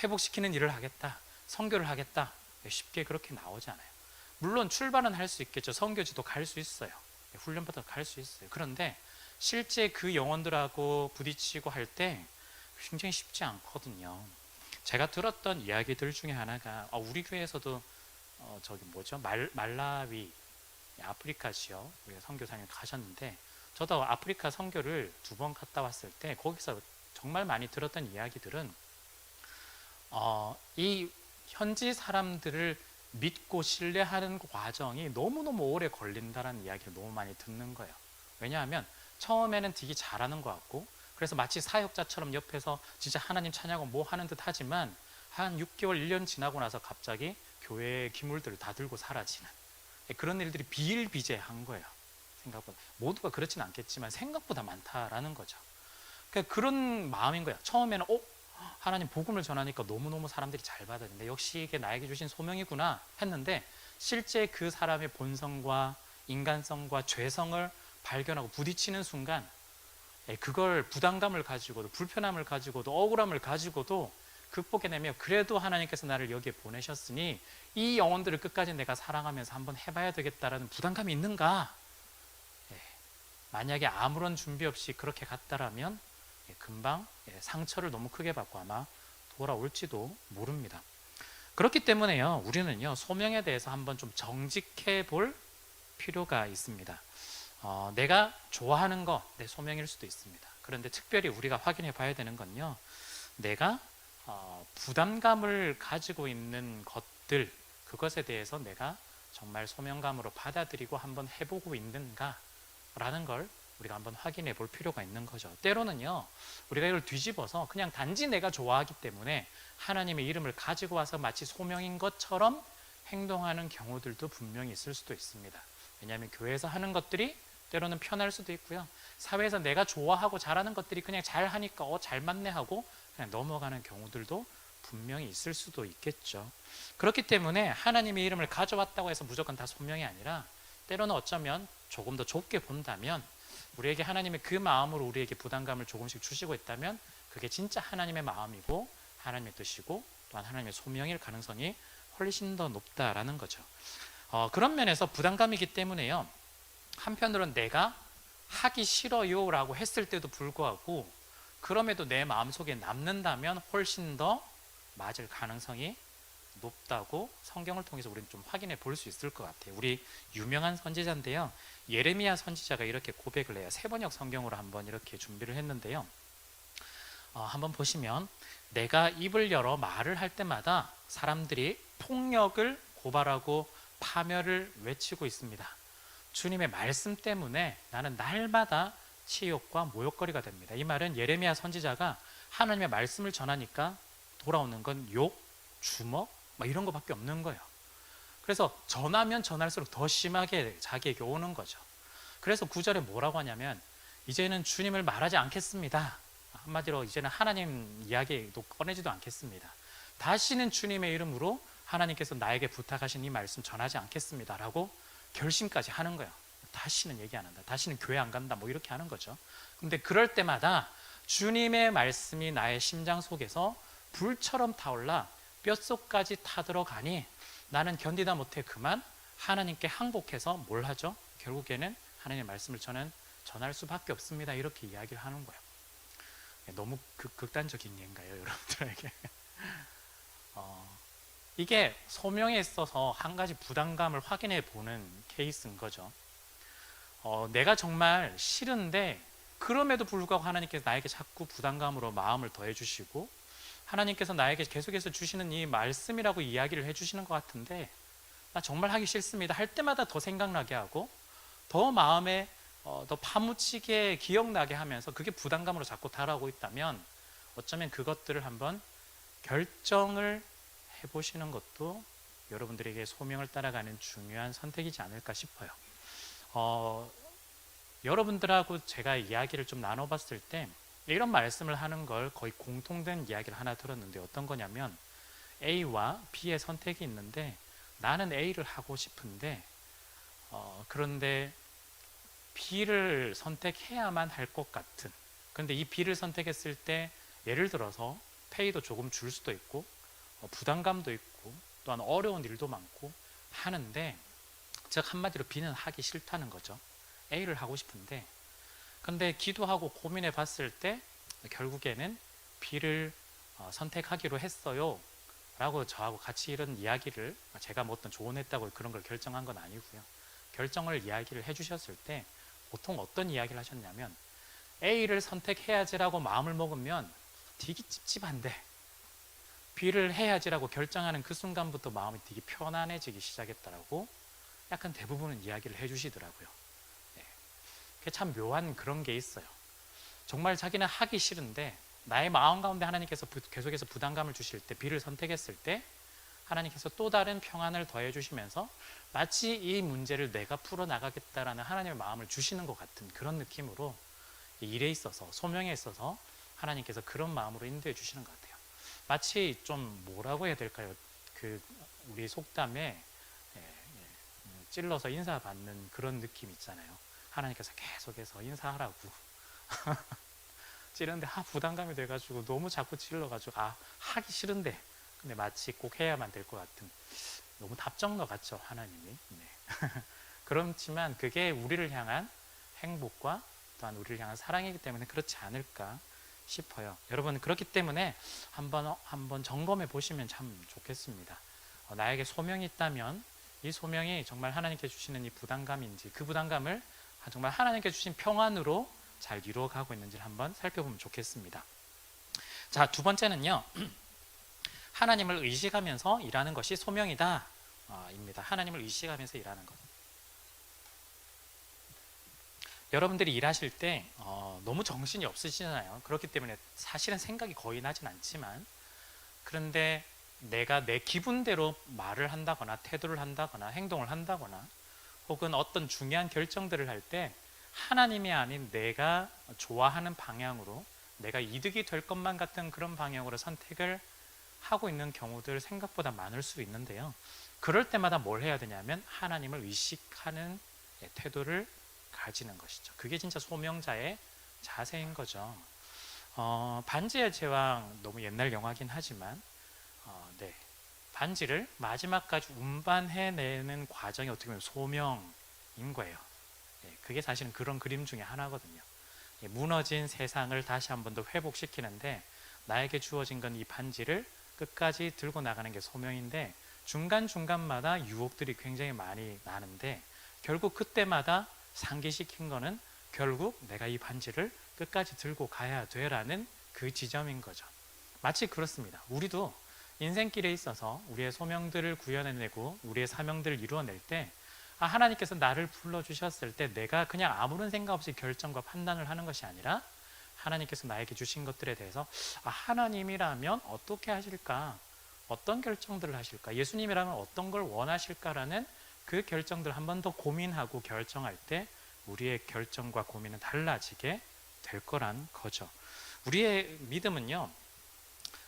회복시키는 일을 하겠다, 선교를 하겠다, 쉽게 그렇게 나오지 않아요. 물론 출발은 할 수 있겠죠. 선교지도 갈 수 있어요. 훈련받아 갈 수 있어요. 그런데 실제 그 영혼들하고 부딪히고 할 때 굉장히 쉽지 않거든요. 제가 들었던 이야기들 중에 하나가 우리 교회에서도 말라위 아프리카 지역 우리 선교사님 가셨는데 저도 아프리카 선교를 2번 갔다 왔을 때 거기서 정말 많이 들었던 이야기들은 이 현지 사람들을 믿고 신뢰하는 과정이 너무너무 오래 걸린다는 이야기를 너무 많이 듣는 거예요. 왜냐하면 처음에는 되게 잘하는 것 같고 그래서 마치 사역자처럼 옆에서 진짜 하나님 찬양하고 뭐 하는 듯 하지만 한 6개월, 1년 지나고 나서 갑자기 교회의 기물들을 다 들고 사라지는 그런 일들이 비일비재한 거예요. 생각보다 모두가 그렇지는 않겠지만 생각보다 많다라는 거죠. 그러니까 그런 마음인 거예요. 처음에는 하나님 복음을 전하니까 너무너무 사람들이 잘 받았는데 역시 이게 나에게 주신 소명이구나 했는데 실제 그 사람의 본성과 인간성과 죄성을 발견하고 부딪히는 순간 그걸 부담감을 가지고도 불편함을 가지고도 억울함을 가지고도 극복해내며 그래도 하나님께서 나를 여기에 보내셨으니 이 영혼들을 끝까지 내가 사랑하면서 한번 해봐야 되겠다라는 부담감이 있는가? 만약에 아무런 준비 없이 그렇게 갔다라면 금방 상처를 너무 크게 받고 아마 돌아올지도 모릅니다. 그렇기 때문에요, 우리는요 소명에 대해서 한번 좀 정직해 볼 필요가 있습니다. 내가 좋아하는 거 내 소명일 수도 있습니다. 그런데 특별히 우리가 확인해 봐야 되는 건요, 내가 부담감을 가지고 있는 것들, 그것에 대해서 내가 정말 소명감으로 받아들이고 한번 해보고 있는가 라는 걸 우리가 한번 확인해 볼 필요가 있는 거죠. 때로는요 우리가 이걸 뒤집어서 그냥 단지 내가 좋아하기 때문에 하나님의 이름을 가지고 와서 마치 소명인 것처럼 행동하는 경우들도 분명히 있을 수도 있습니다. 왜냐하면 교회에서 하는 것들이 때로는 편할 수도 있고요, 사회에서 내가 좋아하고 잘하는 것들이 그냥 잘하니까 잘 맞네 하고 그냥 넘어가는 경우들도 분명히 있을 수도 있겠죠. 그렇기 때문에 하나님의 이름을 가져왔다고 해서 무조건 다 소명이 아니라 때로는 어쩌면 조금 더 좁게 본다면 우리에게 하나님의 그 마음으로 우리에게 부담감을 조금씩 주시고 있다면 그게 진짜 하나님의 마음이고 하나님의 뜻이고 또한 하나님의 소명일 가능성이 훨씬 더 높다라는 거죠. 그런 면에서 부담감이기 때문에요, 한편으로는 내가 하기 싫어요 라고 했을 때도 불구하고 그럼에도 내 마음속에 남는다면 훨씬 더 맞을 가능성이 높다고 성경을 통해서 우리는 좀 확인해 볼 수 있을 것 같아요. 우리 유명한 선지자인데요, 예레미야 선지자가 이렇게 고백을 해요. 세번역 성경으로 한번 이렇게 준비를 했는데요, 한번 보시면 내가 입을 열어 말을 할 때마다 사람들이 폭력을 고발하고 파멸을 외치고 있습니다. 주님의 말씀 때문에 나는 날마다 치욕과 모욕거리가 됩니다. 이 말은 예레미야 선지자가 하나님의 말씀을 전하니까 돌아오는 건 욕, 주먹 이런 거밖에 없는 거예요. 그래서 전하면 전할수록 더 심하게 자기에게 오는 거죠. 그래서 9절에 뭐라고 하냐면 이제는 주님을 말하지 않겠습니다. 한마디로 이제는 하나님 이야기도 꺼내지도 않겠습니다. 다시는 주님의 이름으로 하나님께서 나에게 부탁하신 이 말씀 전하지 않겠습니다 라고 결심까지 하는 거예요. 다시는 얘기 안 한다, 다시는 교회 안 간다, 뭐 이렇게 하는 거죠. 근데 그럴 때마다 주님의 말씀이 나의 심장 속에서 불처럼 타올라 뼛속까지 타들어가니 나는 견디다 못해 그만 하나님께 항복해서 뭘 하죠? 결국에는 하나님의 말씀을 저는 전할 수밖에 없습니다, 이렇게 이야기를 하는 거예요. 너무 극단적인 예인가요, 여러분들에게? 이게 소명에 있어서 한 가지 부담감을 확인해 보는 케이스인 거죠. 내가 정말 싫은데 그럼에도 불구하고 하나님께서 나에게 자꾸 부담감으로 마음을 더해 주시고 하나님께서 나에게 계속해서 주시는 이 말씀이라고 이야기를 해 주시는 것 같은데 나 정말 하기 싫습니다 할 때마다 더 생각나게 하고 더 마음에 더 파묻히게 기억나게 하면서 그게 부담감으로 자꾸 다가오고 있다면 어쩌면 그것들을 한번 결정을 해보시는 것도 여러분들에게 소명을 따라가는 중요한 선택이지 않을까 싶어요. 여러분들하고 제가 이야기를 좀 나눠봤을 때 이런 말씀을 하는 걸 거의 공통된 이야기를 하나 들었는데 어떤 거냐면 A와 B의 선택이 있는데 나는 A를 하고 싶은데 그런데 B를 선택해야만 할 것 같은, 그런데 이 B를 선택했을 때 예를 들어서 페이도 조금 줄 수도 있고 부담감도 있고 또한 어려운 일도 많고 하는데 즉 한마디로 B는 하기 싫다는 거죠. A를 하고 싶은데 근데 기도하고 고민해 봤을 때 결국에는 B를 선택하기로 했어요 라고 저하고 같이 이런 이야기를, 제가 뭐 어떤 조언했다고 그런 걸 결정한 건 아니고요, 결정을 이야기를 해주셨을 때 보통 어떤 이야기를 하셨냐면 A를 선택해야지라고 마음을 먹으면 되게 찝찝한데 B를 해야지라고 결정하는 그 순간부터 마음이 되게 편안해지기 시작했다라고 약간 대부분은 이야기를 해주시더라고요. 그게 참 묘한 그런 게 있어요. 정말 자기는 하기 싫은데 나의 마음 가운데 하나님께서 계속해서 부담감을 주실 때 B를 선택했을 때 하나님께서 또 다른 평안을 더해 주시면서 마치 이 문제를 내가 풀어나가겠다라는 하나님의 마음을 주시는 것 같은 그런 느낌으로 일에 있어서 소명에 있어서 하나님께서 그런 마음으로 인도해 주시는 것 같아요. 마치 좀 뭐라고 해야 될까요? 우리 속담에 찔러서 인사받는 그런 느낌 있잖아요. 하나님께서 계속해서 인사하라고 찌르는데 부담감이 돼가지고 너무 자꾸 찔러가지고 하기 싫은데 근데 마치 꼭 해야만 될 것 같은, 너무 답정너 같죠 하나님이. 네. 그렇지만 그게 우리를 향한 행복과 또한 우리를 향한 사랑이기 때문에 그렇지 않을까 싶어요. 여러분 그렇기 때문에 한번 점검해 보시면 참 좋겠습니다. 나에게 소명이 있다면 이 소명이 정말 하나님께 주시는 이 부담감인지 그 부담감을 정말 하나님께 주신 평안으로 잘 이루어가고 있는지를 한번 살펴보면 좋겠습니다. 자, 두 번째는요, 하나님을 의식하면서 일하는 것이 소명이다 입니다. 하나님을 의식하면서 일하는 것. 여러분들이 일하실 때 너무 정신이 없으시잖아요. 그렇기 때문에 사실은 생각이 거의 나진 않지만 그런데 내가 내 기분대로 말을 한다거나 태도를 한다거나 행동을 한다거나 혹은 어떤 중요한 결정들을 할 때 하나님이 아닌 내가 좋아하는 방향으로 내가 이득이 될 것만 같은 그런 방향으로 선택을 하고 있는 경우들 생각보다 많을 수 있는데요. 그럴 때마다 뭘 해야 되냐면 하나님을 의식하는 태도를 가지는 것이죠. 그게 진짜 소명자의 자세인 거죠. 반지의 제왕 너무 옛날 영화긴 하지만 네. 반지를 마지막까지 운반해내는 과정이 어떻게 보면 소명인 거예요. 그게 사실은 그런 그림 중에 하나거든요. 무너진 세상을 다시 한 번 더 회복시키는데 나에게 주어진 건 이 반지를 끝까지 들고 나가는 게 소명인데 중간중간마다 유혹들이 굉장히 많이 나는데 결국 그때마다 상기시킨 거는 결국 내가 이 반지를 끝까지 들고 가야 돼라는 그 지점인 거죠. 마치 그렇습니다. 우리도 인생길에 있어서 우리의 소명들을 구현해내고 우리의 사명들을 이루어낼 때 하나님께서 나를 불러주셨을 때 내가 그냥 아무런 생각 없이 결정과 판단을 하는 것이 아니라 하나님께서 나에게 주신 것들에 대해서 하나님이라면 어떻게 하실까? 어떤 결정들을 하실까? 예수님이라면 어떤 걸 원하실까라는 그 결정들을 한 번 더 고민하고 결정할 때 우리의 결정과 고민은 달라지게 될 거란 거죠. 우리의 믿음은요,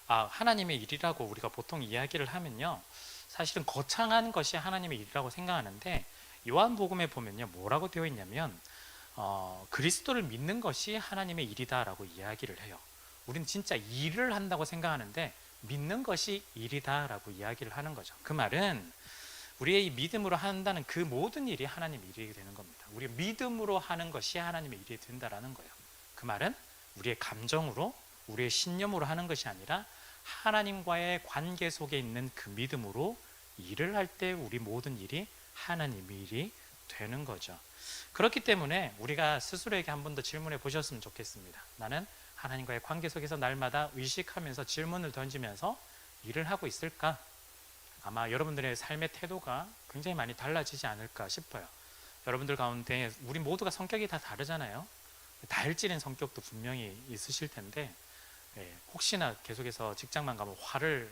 하나님의 일이라고 우리가 보통 이야기를 하면요, 사실은 거창한 것이 하나님의 일이라고 생각하는데, 요한복음에 보면요 뭐라고 되어 있냐면 그리스도를 믿는 것이 하나님의 일이다라고 이야기를 해요. 우리는 진짜 일을 한다고 생각하는데 믿는 것이 일이다라고 이야기를 하는 거죠. 그 말은 우리의 이 믿음으로 한다는 그 모든 일이 하나님 일이 되는 겁니다. 우리 믿음으로 하는 것이 하나님의 일이 된다라는 거예요. 그 말은 우리의 감정으로, 우리의 신념으로 하는 것이 아니라 하나님과의 관계 속에 있는 그 믿음으로 일을 할 때 우리 모든 일이 하나님의 일이 되는 거죠. 그렇기 때문에 우리가 스스로에게 한 번 더 질문해 보셨으면 좋겠습니다. 나는 하나님과의 관계 속에서 날마다 의식하면서 질문을 던지면서 일을 하고 있을까? 아마 여러분들의 삶의 태도가 굉장히 많이 달라지지 않을까 싶어요. 여러분들 가운데 우리 모두가 성격이 다 다르잖아요. 다혈질인 성격도 분명히 있으실 텐데 혹시나 계속해서 직장만 가면 화를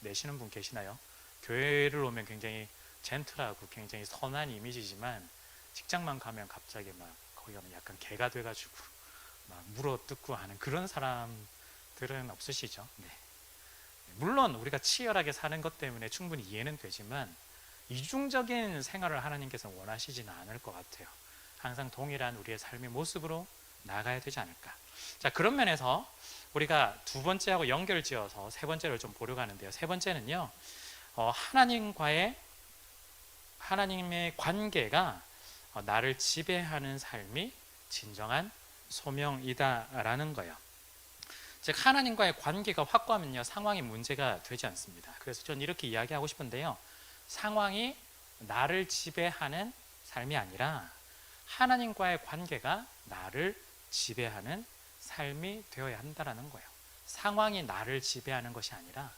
내시는 분 계시나요? 교회를 오면 굉장히 젠틀하고 굉장히 선한 이미지지만 직장만 가면 갑자기 막 거기 가면 약간 개가 돼가지고 막 물어뜯고 하는 그런 사람들은 없으시죠? 네. 물론 우리가 치열하게 사는 것 때문에 충분히 이해는 되지만 이중적인 생활을 하나님께서는 원하시지는 않을 것 같아요. 항상 동일한 우리의 삶의 모습으로 나가야 되지 않을까. 자, 그런 면에서 우리가 두 번째하고 연결지어서 세 번째를 좀 보려고 하는데요. 세 번째는요, 하나님의 관계가 나를 지배하는 삶이 진정한 소명이다라는 거예요. 즉 하나님과의 관계가 확고하면요 상황이 문제가 되지 않습니다. 그래서 저는 이렇게 이야기하고 싶은데요, 상황이 나를 지배하는 삶이 아니라 하나님과의 관계가 나를 지배하는 삶이 되어야 한다는 거예요. 상황이 나를 지배하는 것이 아니라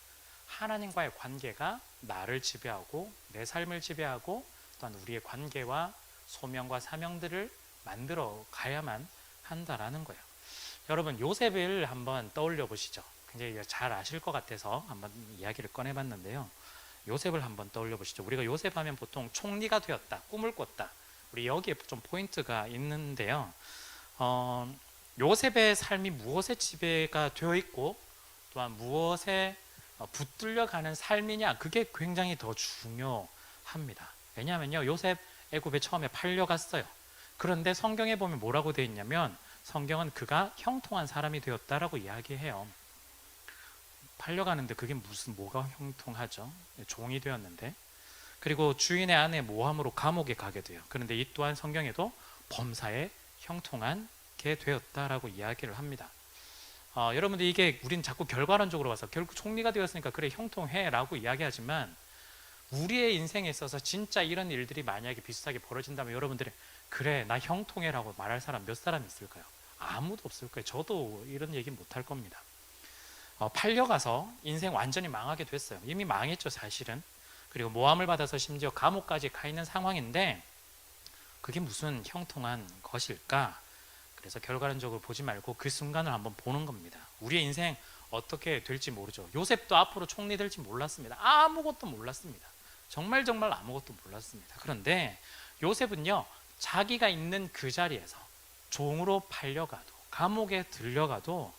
하나님과의 관계가 나를 지배하고 내 삶을 지배하고 또한 우리의 관계와 소명과 사명들을 만들어 가야만 한다라는 거예요. 여러분 요셉을 한번 떠올려 보시죠. 굉장히 잘 아실 것 같아서 한번 이야기를 꺼내봤는데요. 요셉을 한번 떠올려 보시죠. 우리가 요셉 하면 보통 총리가 되었다, 꿈을 꿨다. 우리 여기에 좀 포인트가 있는데요. 요셉의 삶이 무엇에 지배가 되어 있고 또한 무엇에 붙들려가는 삶이냐, 그게 굉장히 더 중요합니다. 왜냐하면요 요셉 애굽에 처음에 팔려갔어요. 그런데 성경에 보면 뭐라고 되어 있냐면 성경은 그가 형통한 사람이 되었다라고 이야기해요. 팔려가는데 그게 뭐가 형통하죠? 종이 되었는데. 그리고 주인의 아내 모함으로 감옥에 가게 돼요. 그런데 이 또한 성경에도 범사에 형통한 게 되었다라고 이야기를 합니다. 여러분들 이게 우리는 자꾸 결과론적으로 봐서 결국 총리가 되었으니까 그래 형통해 라고 이야기하지만 우리의 인생에 있어서 진짜 이런 일들이 만약에 비슷하게 벌어진다면 여러분들이 그래 나 형통해 라고 말할 사람 몇 사람 있을까요? 아무도 없을 거예요. 저도 이런 얘기 못할 겁니다. 팔려가서 인생 완전히 망하게 됐어요. 이미 망했죠 사실은. 그리고 모함을 받아서 심지어 감옥까지 가 있는 상황인데 그게 무슨 형통한 것일까? 그래서 결과론적으로 보지 말고 그 순간을 한번 보는 겁니다. 우리의 인생 어떻게 될지 모르죠. 요셉도 앞으로 총리 될지 몰랐습니다. 아무것도 몰랐습니다. 정말 아무것도 몰랐습니다. 그런데 요셉은요 자기가 있는 그 자리에서 종으로 팔려가도 감옥에 들려가도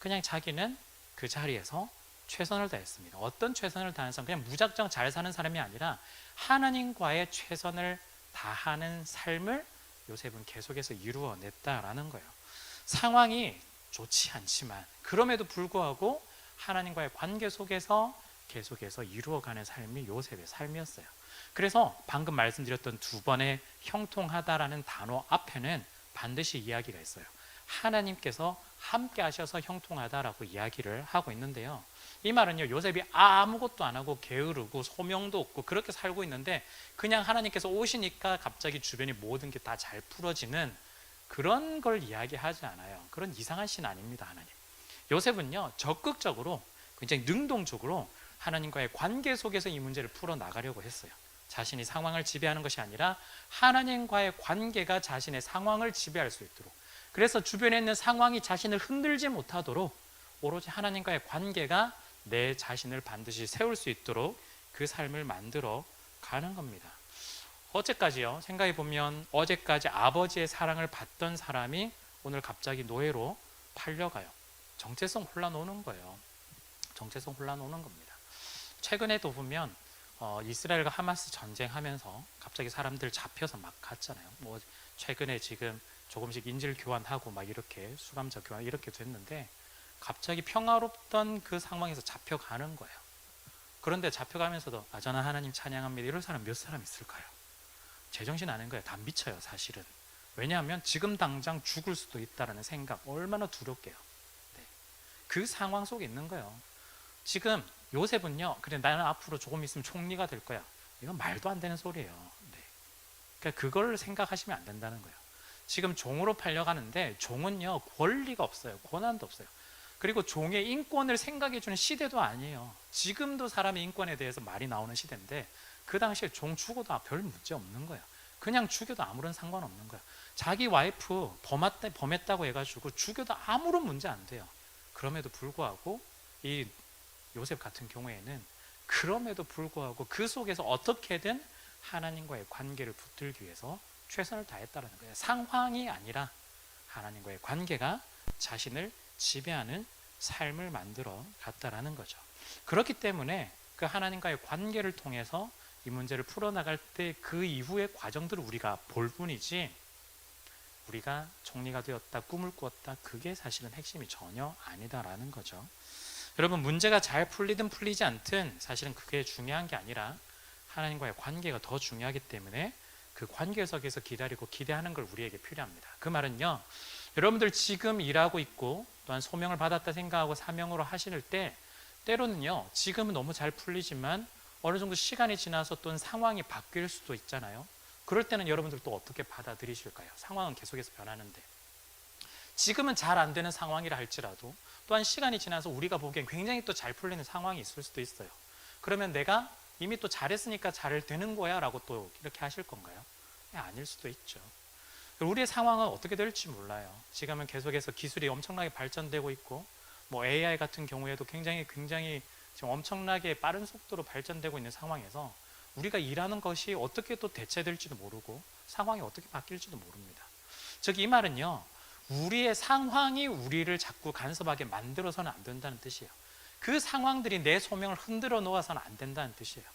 그냥 자기는 그 자리에서 최선을 다했습니다. 어떤 최선을 다하는 사람, 그냥 무작정 잘 사는 사람이 아니라 하나님과의 최선을 다하는 삶을 요셉은 계속해서 이루어냈다라는 거예요. 상황이 좋지 않지만 그럼에도 불구하고 하나님과의 관계 속에서 계속해서 이루어가는 삶이 요셉의 삶이었어요. 그래서 방금 말씀드렸던 두 번의 형통하다라는 단어 앞에는 반드시 이야기가 있어요. 하나님께서 함께 하셔서 형통하다라고 이야기를 하고 있는데요. 이 말은요 요셉이 아무것도 안 하고 게으르고 소명도 없고 그렇게 살고 있는데 그냥 하나님께서 오시니까 갑자기 주변이 모든 게 다 잘 풀어지는 그런 걸 이야기하지 않아요. 그런 이상한 신 아닙니다. 하나님 요셉은요 적극적으로 굉장히 능동적으로 하나님과의 관계 속에서 이 문제를 풀어나가려고 했어요. 자신이 상황을 지배하는 것이 아니라 하나님과의 관계가 자신의 상황을 지배할 수 있도록, 그래서 주변에 있는 상황이 자신을 흔들지 못하도록 오로지 하나님과의 관계가 내 자신을 반드시 세울 수 있도록 그 삶을 만들어 가는 겁니다. 어제까지요. 생각해 보면 어제까지 아버지의 사랑을 받던 사람이 오늘 갑자기 노예로 팔려가요. 정체성 혼란 오는 거예요. 정체성 혼란 오는 겁니다. 최근에도 보면 이스라엘과 하마스 전쟁하면서 갑자기 사람들 잡혀서 막 갔잖아요. 뭐 최근에 지금 조금씩 인질 교환하고 막 이렇게 수감자 교환 이렇게 됐는데 갑자기 평화롭던 그 상황에서 잡혀가는 거예요. 그런데 잡혀가면서도 저는 하나님 찬양합니다 이럴 사람 몇 사람 있을까요? 제정신 아닌 거예요. 다 미쳐요 사실은. 왜냐하면 지금 당장 죽을 수도 있다는 생각 얼마나 두렵게요. 네. 그 상황 속에 있는 거예요. 지금 요셉은요, 그래 나는 앞으로 조금 있으면 총리가 될 거야. 이건 말도 안 되는 소리예요. 네. 그러니까 그걸 생각하시면 안 된다는 거예요. 지금 종으로 팔려가는데 종은요 권리가 없어요. 권한도 없어요. 그리고 종의 인권을 생각해 주는 시대도 아니에요. 지금도 사람의 인권에 대해서 말이 나오는 시대인데 그 당시에 종 죽어도 별 문제 없는 거예요. 그냥 죽여도 아무런 상관없는 거예요. 자기 와이프 범했다고 해가지고 죽여도 아무런 문제 안 돼요. 그럼에도 불구하고 이 요셉 같은 경우에는 그럼에도 불구하고 그 속에서 어떻게든 하나님과의 관계를 붙들기 위해서 최선을 다했다는 거예요. 상황이 아니라 하나님과의 관계가 자신을 지배하는 삶을 만들어 갔다라는 거죠. 그렇기 때문에 그 하나님과의 관계를 통해서 이 문제를 풀어나갈 때 그 이후의 과정들을 우리가 볼 뿐이지 우리가 총리가 되었다, 꿈을 꾸었다 그게 사실은 핵심이 전혀 아니다라는 거죠. 여러분 문제가 잘 풀리든 풀리지 않든 사실은 그게 중요한 게 아니라 하나님과의 관계가 더 중요하기 때문에 그 관계 속에서 기다리고 기대하는 걸 우리에게 필요합니다. 그 말은요, 여러분들 지금 일하고 있고 또한 소명을 받았다 생각하고 사명으로 하실 때 때로는요 지금은 너무 잘 풀리지만 어느 정도 시간이 지나서 또는 상황이 바뀔 수도 있잖아요. 그럴 때는 여러분들 또 어떻게 받아들이실까요? 상황은 계속해서 변하는데 지금은 잘 안 되는 상황이라 할지라도 또한 시간이 지나서 우리가 보기엔 굉장히 또 잘 풀리는 상황이 있을 수도 있어요. 그러면 내가 이미 또 잘했으니까 잘 되는 거야 라고 또 이렇게 하실 건가요? 아닐 수도 있죠. 우리의 상황은 어떻게 될지 몰라요. 지금은 계속해서 기술이 엄청나게 발전되고 있고 뭐 AI 같은 경우에도 굉장히 지금 엄청나게 빠른 속도로 발전되고 있는 상황에서 우리가 일하는 것이 어떻게 또 대체될지도 모르고 상황이 어떻게 바뀔지도 모릅니다. 즉 이 말은요, 우리의 상황이 우리를 자꾸 간섭하게 만들어서는 안 된다는 뜻이에요. 그 상황들이 내 소명을 흔들어 놓아서는 안 된다는 뜻이에요.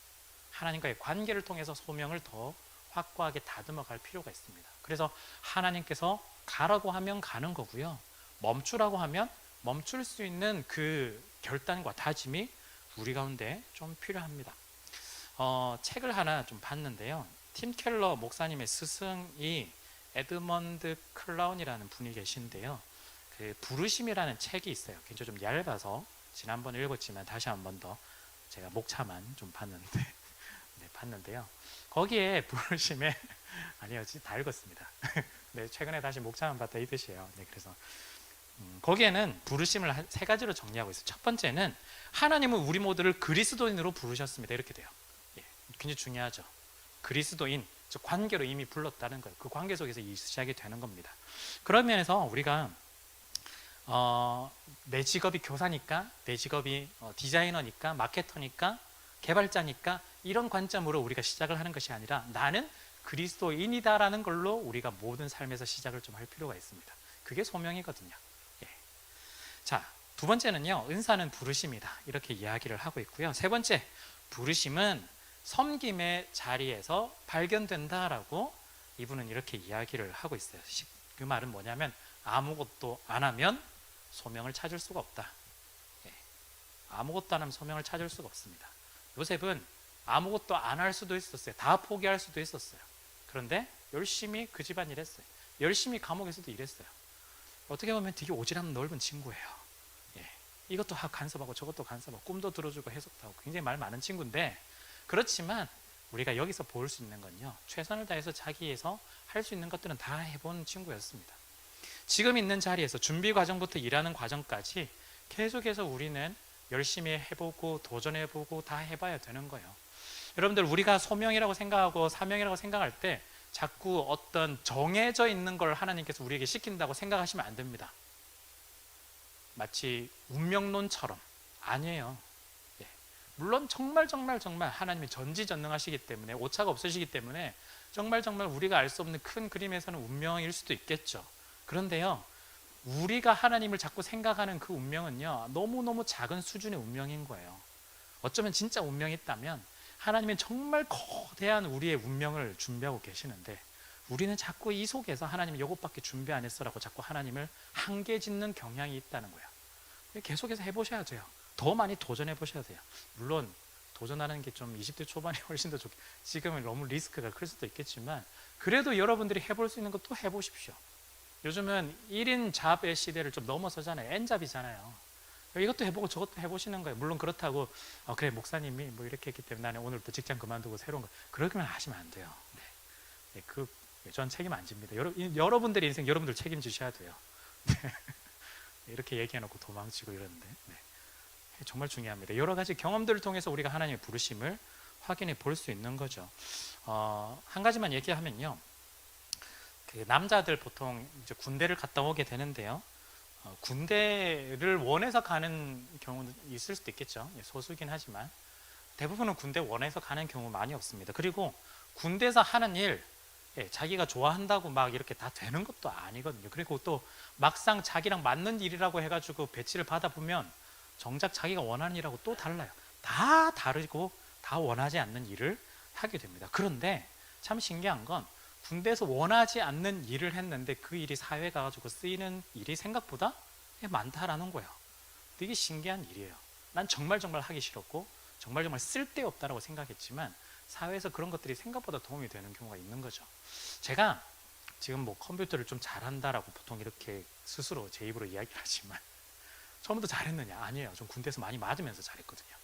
하나님과의 관계를 통해서 소명을 더 확고하게 다듬어 갈 필요가 있습니다. 그래서 하나님께서 가라고 하면 가는 거고요, 멈추라고 하면 멈출 수 있는 그 결단과 다짐이 우리 가운데 좀 필요합니다. 책을 하나 좀 봤는데요, 팀 켈러 목사님의 스승이 에드먼드 클라운이라는 분이 계신데요, 그 부르심이라는 책이 있어요. 굉장히 좀 얇아서 지난번 읽었지만 다시 한 번 더 제가 목차만 좀 봤는데 네, 봤는데요. 거기에 부르심에 아니요, 다 읽었습니다. 네, 최근에 다시 목차만 봤다 이 뜻이에요. 네, 그래서 거기에는 부르심을 세 가지로 정리하고 있어요. 첫 번째는 하나님은 우리 모두를 그리스도인으로 부르셨습니다. 이렇게 돼요. 예, 굉장히 중요하죠. 그리스도인, 즉 관계로 이미 불렀다는 거예요. 그 관계 속에서 시작이 되는 겁니다. 그런 면에서 우리가 내 직업이 교사니까, 내 직업이 디자이너니까, 마케터니까, 개발자니까 이런 관점으로 우리가 시작을 하는 것이 아니라 나는 그리스도인이다라는 걸로 우리가 모든 삶에서 시작을 좀 할 필요가 있습니다. 그게 소명이거든요. 예. 자, 두 번째는요, 은사는 부르심이다 이렇게 이야기를 하고 있고요. 세 번째, 부르심은 섬김의 자리에서 발견된다라고 이분은 이렇게 이야기를 하고 있어요. 그 말은 뭐냐면 아무것도 안 하면 소명을 찾을 수가 없다. 예. 아무것도 안 하면 소명을 찾을 수가 없습니다. 요셉은 아무것도 안 할 수도 있었어요. 다 포기할 수도 있었어요. 그런데 열심히 그 집안일 했어요. 열심히 감옥에서도 일했어요. 어떻게 보면 되게 오지랖 넓은 친구예요. 예. 이것도 간섭하고 저것도 간섭하고 꿈도 들어주고 해석도 하고 굉장히 말 많은 친구인데, 그렇지만 우리가 여기서 볼 수 있는 건요, 최선을 다해서 자기에서 할 수 있는 것들은 다 해본 친구였습니다. 지금 있는 자리에서 준비 과정부터 일하는 과정까지 계속해서 우리는 열심히 해보고 도전해보고 다 해봐야 되는 거예요. 여러분들, 우리가 소명이라고 생각하고 사명이라고 생각할 때 자꾸 어떤 정해져 있는 걸 하나님께서 우리에게 시킨다고 생각하시면 안 됩니다. 마치 운명론처럼. 아니에요. 예. 물론 정말 하나님이 전지전능하시기 때문에 오차가 없으시기 때문에 정말 우리가 알 수 없는 큰 그림에서는 운명일 수도 있겠죠. 그런데요, 우리가 하나님을 자꾸 생각하는 그 운명은요, 너무너무 작은 수준의 운명인 거예요. 어쩌면 진짜 운명이 있다면 하나님은 정말 거대한 우리의 운명을 준비하고 계시는데, 우리는 자꾸 이 속에서 하나님이 이것밖에 준비 안 했어라고 자꾸 하나님을 한계 짓는 경향이 있다는 거예요. 계속해서 해보셔야 돼요. 더 많이 도전해 보셔야 돼요. 물론 도전하는 게 좀 20대 초반이 훨씬 더 좋게, 지금은 너무 리스크가 클 수도 있겠지만 그래도 여러분들이 해볼 수 있는 것도 해보십시오. 요즘은 1인 잡의 시대를 좀 넘어서잖아요. N잡이잖아요. 이것도 해보고 저것도 해보시는 거예요. 물론 그렇다고 그래 목사님이 뭐 이렇게 했기 때문에 나는 오늘부터 직장 그만두고 새로운 거, 그러기만 하시면 안 돼요. 네. 전 책임 안 집니다. 여러분들의 인생 여러분들 책임지셔야 돼요. 이렇게 얘기해놓고 도망치고 이러는데, 네. 정말 중요합니다. 여러 가지 경험들을 통해서 우리가 하나님의 부르심을 확인해 볼 수 있는 거죠. 한 가지만 얘기하면요, 그 남자들 보통 이제 군대를 갔다 오게 되는데요, 군대를 원해서 가는 경우는 있을 수도 있겠죠. 소수긴 하지만 대부분은 군대 원해서 가는 경우 많이 없습니다. 그리고 군대에서 하는 일, 자기가 좋아한다고 막 이렇게 다 되는 것도 아니거든요. 그리고 또 막상 자기랑 맞는 일이라고 해가지고 배치를 받아보면 정작 자기가 원하는 일하고 또 달라요. 다 다르고 다 원하지 않는 일을 하게 됩니다. 그런데 참 신기한 건 군대에서 원하지 않는 일을 했는데 그 일이 사회에 가가지고 쓰이는 일이 생각보다 많다라는 거예요. 되게 신기한 일이에요. 난 정말 하기 싫었고 정말 쓸데없다라고 생각했지만 사회에서 그런 것들이 생각보다 도움이 되는 경우가 있는 거죠. 제가 지금 뭐 컴퓨터를 좀 잘한다라고 보통 이렇게 스스로 제 입으로 이야기를 하지만 처음부터 잘했느냐? 아니에요. 좀 군대에서 많이 맞으면서 잘했거든요.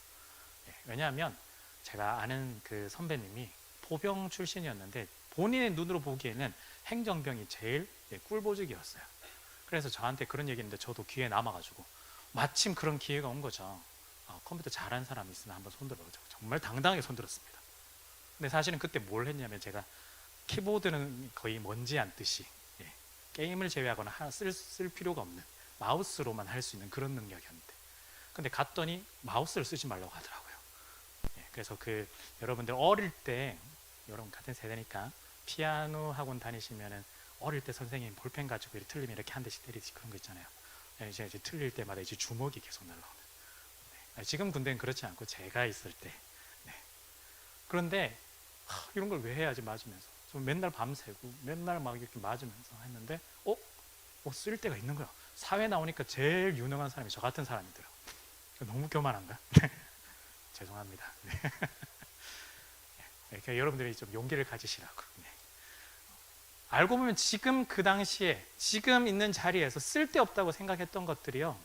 왜냐하면 제가 아는 그 선배님이 포병 출신이었는데 본인의 눈으로 보기에는 행정병이 제일 꿀보직이었어요. 그래서 저한테 그런 얘기했는데 저도 귀에 남아가지고 마침 그런 기회가 온 거죠. 컴퓨터 잘하는 사람이 있으면 한번 손들어보자고. 정말 당당하게 손들었습니다. 근데 사실은 그때 뭘 했냐면 제가 키보드는 거의 먼지 않듯이 게임을 제외하거나 쓸 필요가 없는 마우스로만 할 수 있는 그런 능력이었는데, 근데 갔더니 마우스를 쓰지 말라고 하더라고요. 그래서 여러분들 어릴 때, 여러분 같은 세대니까 피아노 학원 다니시면은 어릴 때 선생님 볼펜 가지고 이렇게 틀리면 이렇게 한 대씩 때리지 그런 거 있잖아요. 이제 틀릴 때마다 이제 주먹이 계속 날라오는. 지금 군대는 그렇지 않고 제가 있을 때. 그런데 이런 걸 왜 해야지 맞으면서. 좀 맨날 밤새고 맨날 막 이렇게 맞으면서 했는데 쓸 때가 있는 거야. 사회 나오니까 제일 유능한 사람이 저 같은 사람이더라고요. 너무 교만한가? 죄송합니다. 그러니까 여러분들이 좀 용기를 가지시라고. 알고 보면 지금 그 당시에 지금 있는 자리에서 쓸데없다고 생각했던 것들이요,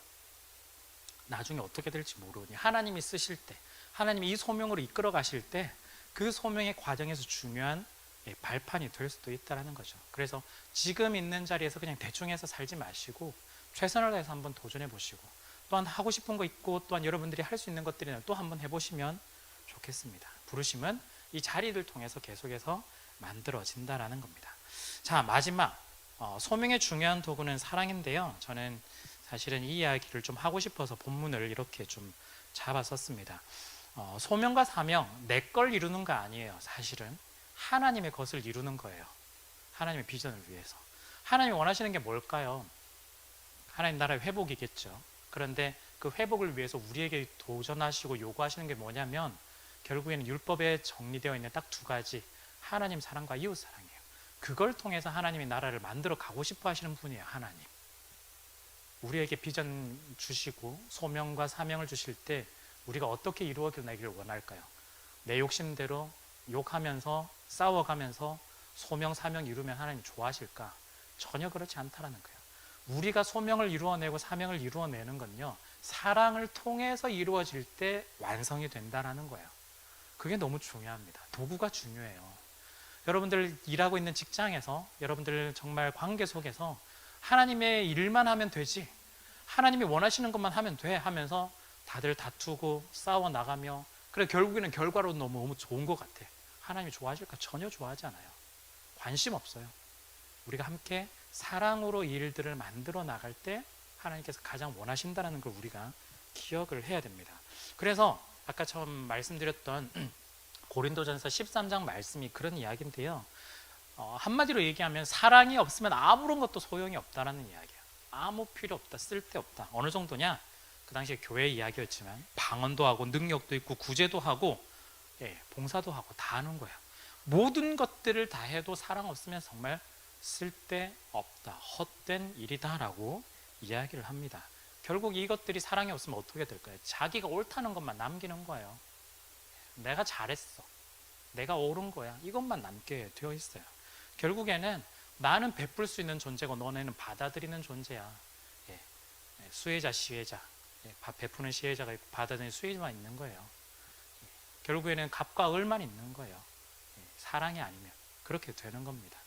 나중에 어떻게 될지 모르니 하나님이 쓰실 때, 하나님이 이 소명으로 이끌어 가실 때 그 소명의 과정에서 중요한 발판이 될 수도 있다는 거죠. 그래서 지금 있는 자리에서 그냥 대충 해서 살지 마시고 최선을 다해서 한번 도전해 보시고, 또한 하고 싶은 거 있고 또한 여러분들이 할 수 있는 것들이나 또 한번 해보시면 좋겠습니다. 부르심은 이 자리를 통해서 계속해서 만들어진다라는 겁니다. 자, 마지막 소명의 중요한 도구는 사랑인데요, 저는 사실은 이 이야기를 좀 하고 싶어서 본문을 이렇게 좀 잡았었습니다. 소명과 사명, 내 걸 이루는 거 아니에요. 사실은 하나님의 것을 이루는 거예요. 하나님의 비전을 위해서. 하나님이 원하시는 게 뭘까요? 하나님 나라의 회복이겠죠. 그런데 그 회복을 위해서 우리에게 도전하시고 요구하시는 게 뭐냐면 결국에는 율법에 정리되어 있는 딱 두 가지, 하나님 사랑과 이웃 사랑이에요. 그걸 통해서 하나님의 나라를 만들어 가고 싶어 하시는 분이에요. 하나님 우리에게 비전 주시고 소명과 사명을 주실 때 우리가 어떻게 이루어내기를 원할까요? 내 욕심대로 욕하면서 싸워가면서 소명 사명 이루면 하나님 좋아하실까? 전혀 그렇지 않다라는 거예요. 우리가 소명을 이루어내고 사명을 이루어내는 건요, 사랑을 통해서 이루어질 때 완성이 된다라는 거예요. 그게 너무 중요합니다. 도구가 중요해요. 여러분들 일하고 있는 직장에서, 여러분들 정말 관계 속에서 하나님의 일만 하면 되지, 하나님이 원하시는 것만 하면 돼 하면서 다들 다투고 싸워 나가며, 그래 결국에는 결과로 너무 좋은 것 같아. 하나님이 좋아하실까? 전혀 좋아하지 않아요. 관심 없어요. 우리가 함께 사랑으로 일들을 만들어 나갈 때 하나님께서 가장 원하신다는 걸 우리가 기억을 해야 됩니다. 그래서 아까 처음 말씀드렸던 고린도전서 13장 말씀이 그런 이야기인데요. 한마디로 얘기하면 사랑이 없으면 아무런 것도 소용이 없다라는 이야기예요. 아무 필요 없다, 쓸데없다. 어느 정도냐? 그 당시에 교회 이야기였지만 방언도 하고 능력도 있고 구제도 하고 봉사도 하고 다 하는 거예요. 모든 것들을 다 해도 사랑 없으면 정말 쓸데없다, 헛된 일이다라고 이야기를 합니다. 결국 이것들이 사랑이 없으면 어떻게 될까요? 자기가 옳다는 것만 남기는 거예요. 내가 잘했어, 내가 옳은 거야, 이것만 남게 되어 있어요. 결국에는 나는 베풀 수 있는 존재고 너네는 받아들이는 존재야. 수혜자, 시혜자, 베푸는 시혜자가 있고 받아들이는 수혜자만 있는 거예요. 결국에는 갑과 을만 있는 거예요. 사랑이 아니면 그렇게 되는 겁니다.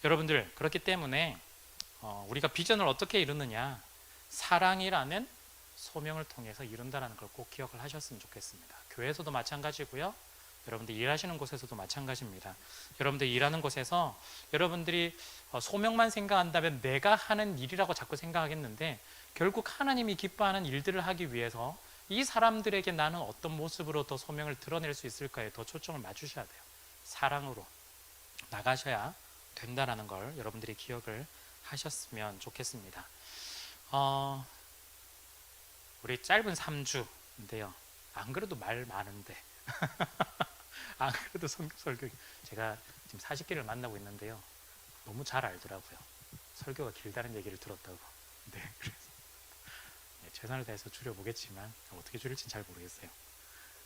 여러분들, 그렇기 때문에 우리가 비전을 어떻게 이루느냐, 사랑이라는 소명을 통해서 이룬다는 걸 꼭 기억을 하셨으면 좋겠습니다. 교회에서도 마찬가지고요, 여러분들 일하시는 곳에서도 마찬가지입니다. 여러분들 일하는 곳에서 여러분들이 소명만 생각한다면 내가 하는 일이라고 자꾸 생각하겠는데, 결국 하나님이 기뻐하는 일들을 하기 위해서 이 사람들에게 나는 어떤 모습으로 더 소명을 드러낼 수 있을까에 더 초점을 맞추셔야 돼요. 사랑으로 나가셔야 된다는 걸 여러분들이 기억을 하셨으면 좋겠습니다. 우리 짧은 3주인데요. 안 그래도 말 많은데 안 그래도 설교 제가 지금 40개를 만나고 있는데요. 너무 잘 알더라고요. 설교가 길다는 얘기를 들었다고. 네, 그래서 최선을 다해서 줄여보겠지만 어떻게 줄일지는 잘 모르겠어요.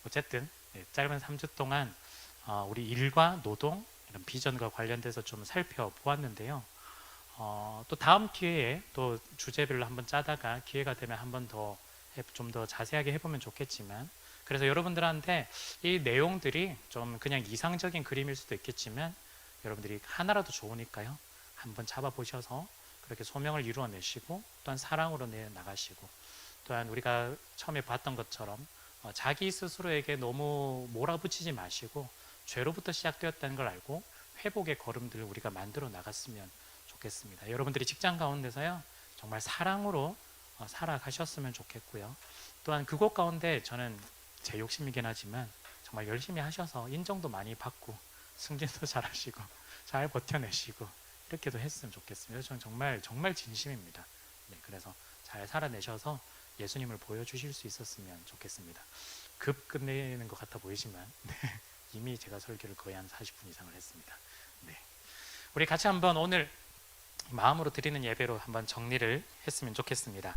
어쨌든 짧은 3주 동안 우리 일과 노동, 이런 비전과 관련돼서 좀 살펴보았는데요. 또 다음 기회에 또 주제별로 한번 짜다가 기회가 되면 한번 더 좀 더 자세하게 해보면 좋겠지만, 그래서 여러분들한테 이 내용들이 좀 그냥 이상적인 그림일 수도 있겠지만 여러분들이 하나라도 좋으니까요, 한번 잡아보셔서 그렇게 소명을 이루어내시고 또한 사랑으로 나가시고, 또한 우리가 처음에 봤던 것처럼 자기 스스로에게 너무 몰아붙이지 마시고 죄로부터 시작되었다는 걸 알고 회복의 걸음들을 우리가 만들어 나갔으면 좋겠습니다. 여러분들이 직장 가운데서요, 정말 사랑으로 살아가셨으면 좋겠고요. 또한 그곳 가운데 저는 제 욕심이긴 하지만 정말 열심히 하셔서 인정도 많이 받고 승진도 잘하시고 잘 버텨내시고 이렇게도 했으면 좋겠습니다. 저는 정말 진심입니다. 네, 그래서 잘 살아내셔서 예수님을 보여주실 수 있었으면 좋겠습니다. 급 끝내는 것 같아 보이지만 이미 제가 설교를 거의 한 40분 이상을 했습니다. 네, 우리 같이 한번 오늘 마음으로 드리는 예배로 한번 정리를 했으면 좋겠습니다.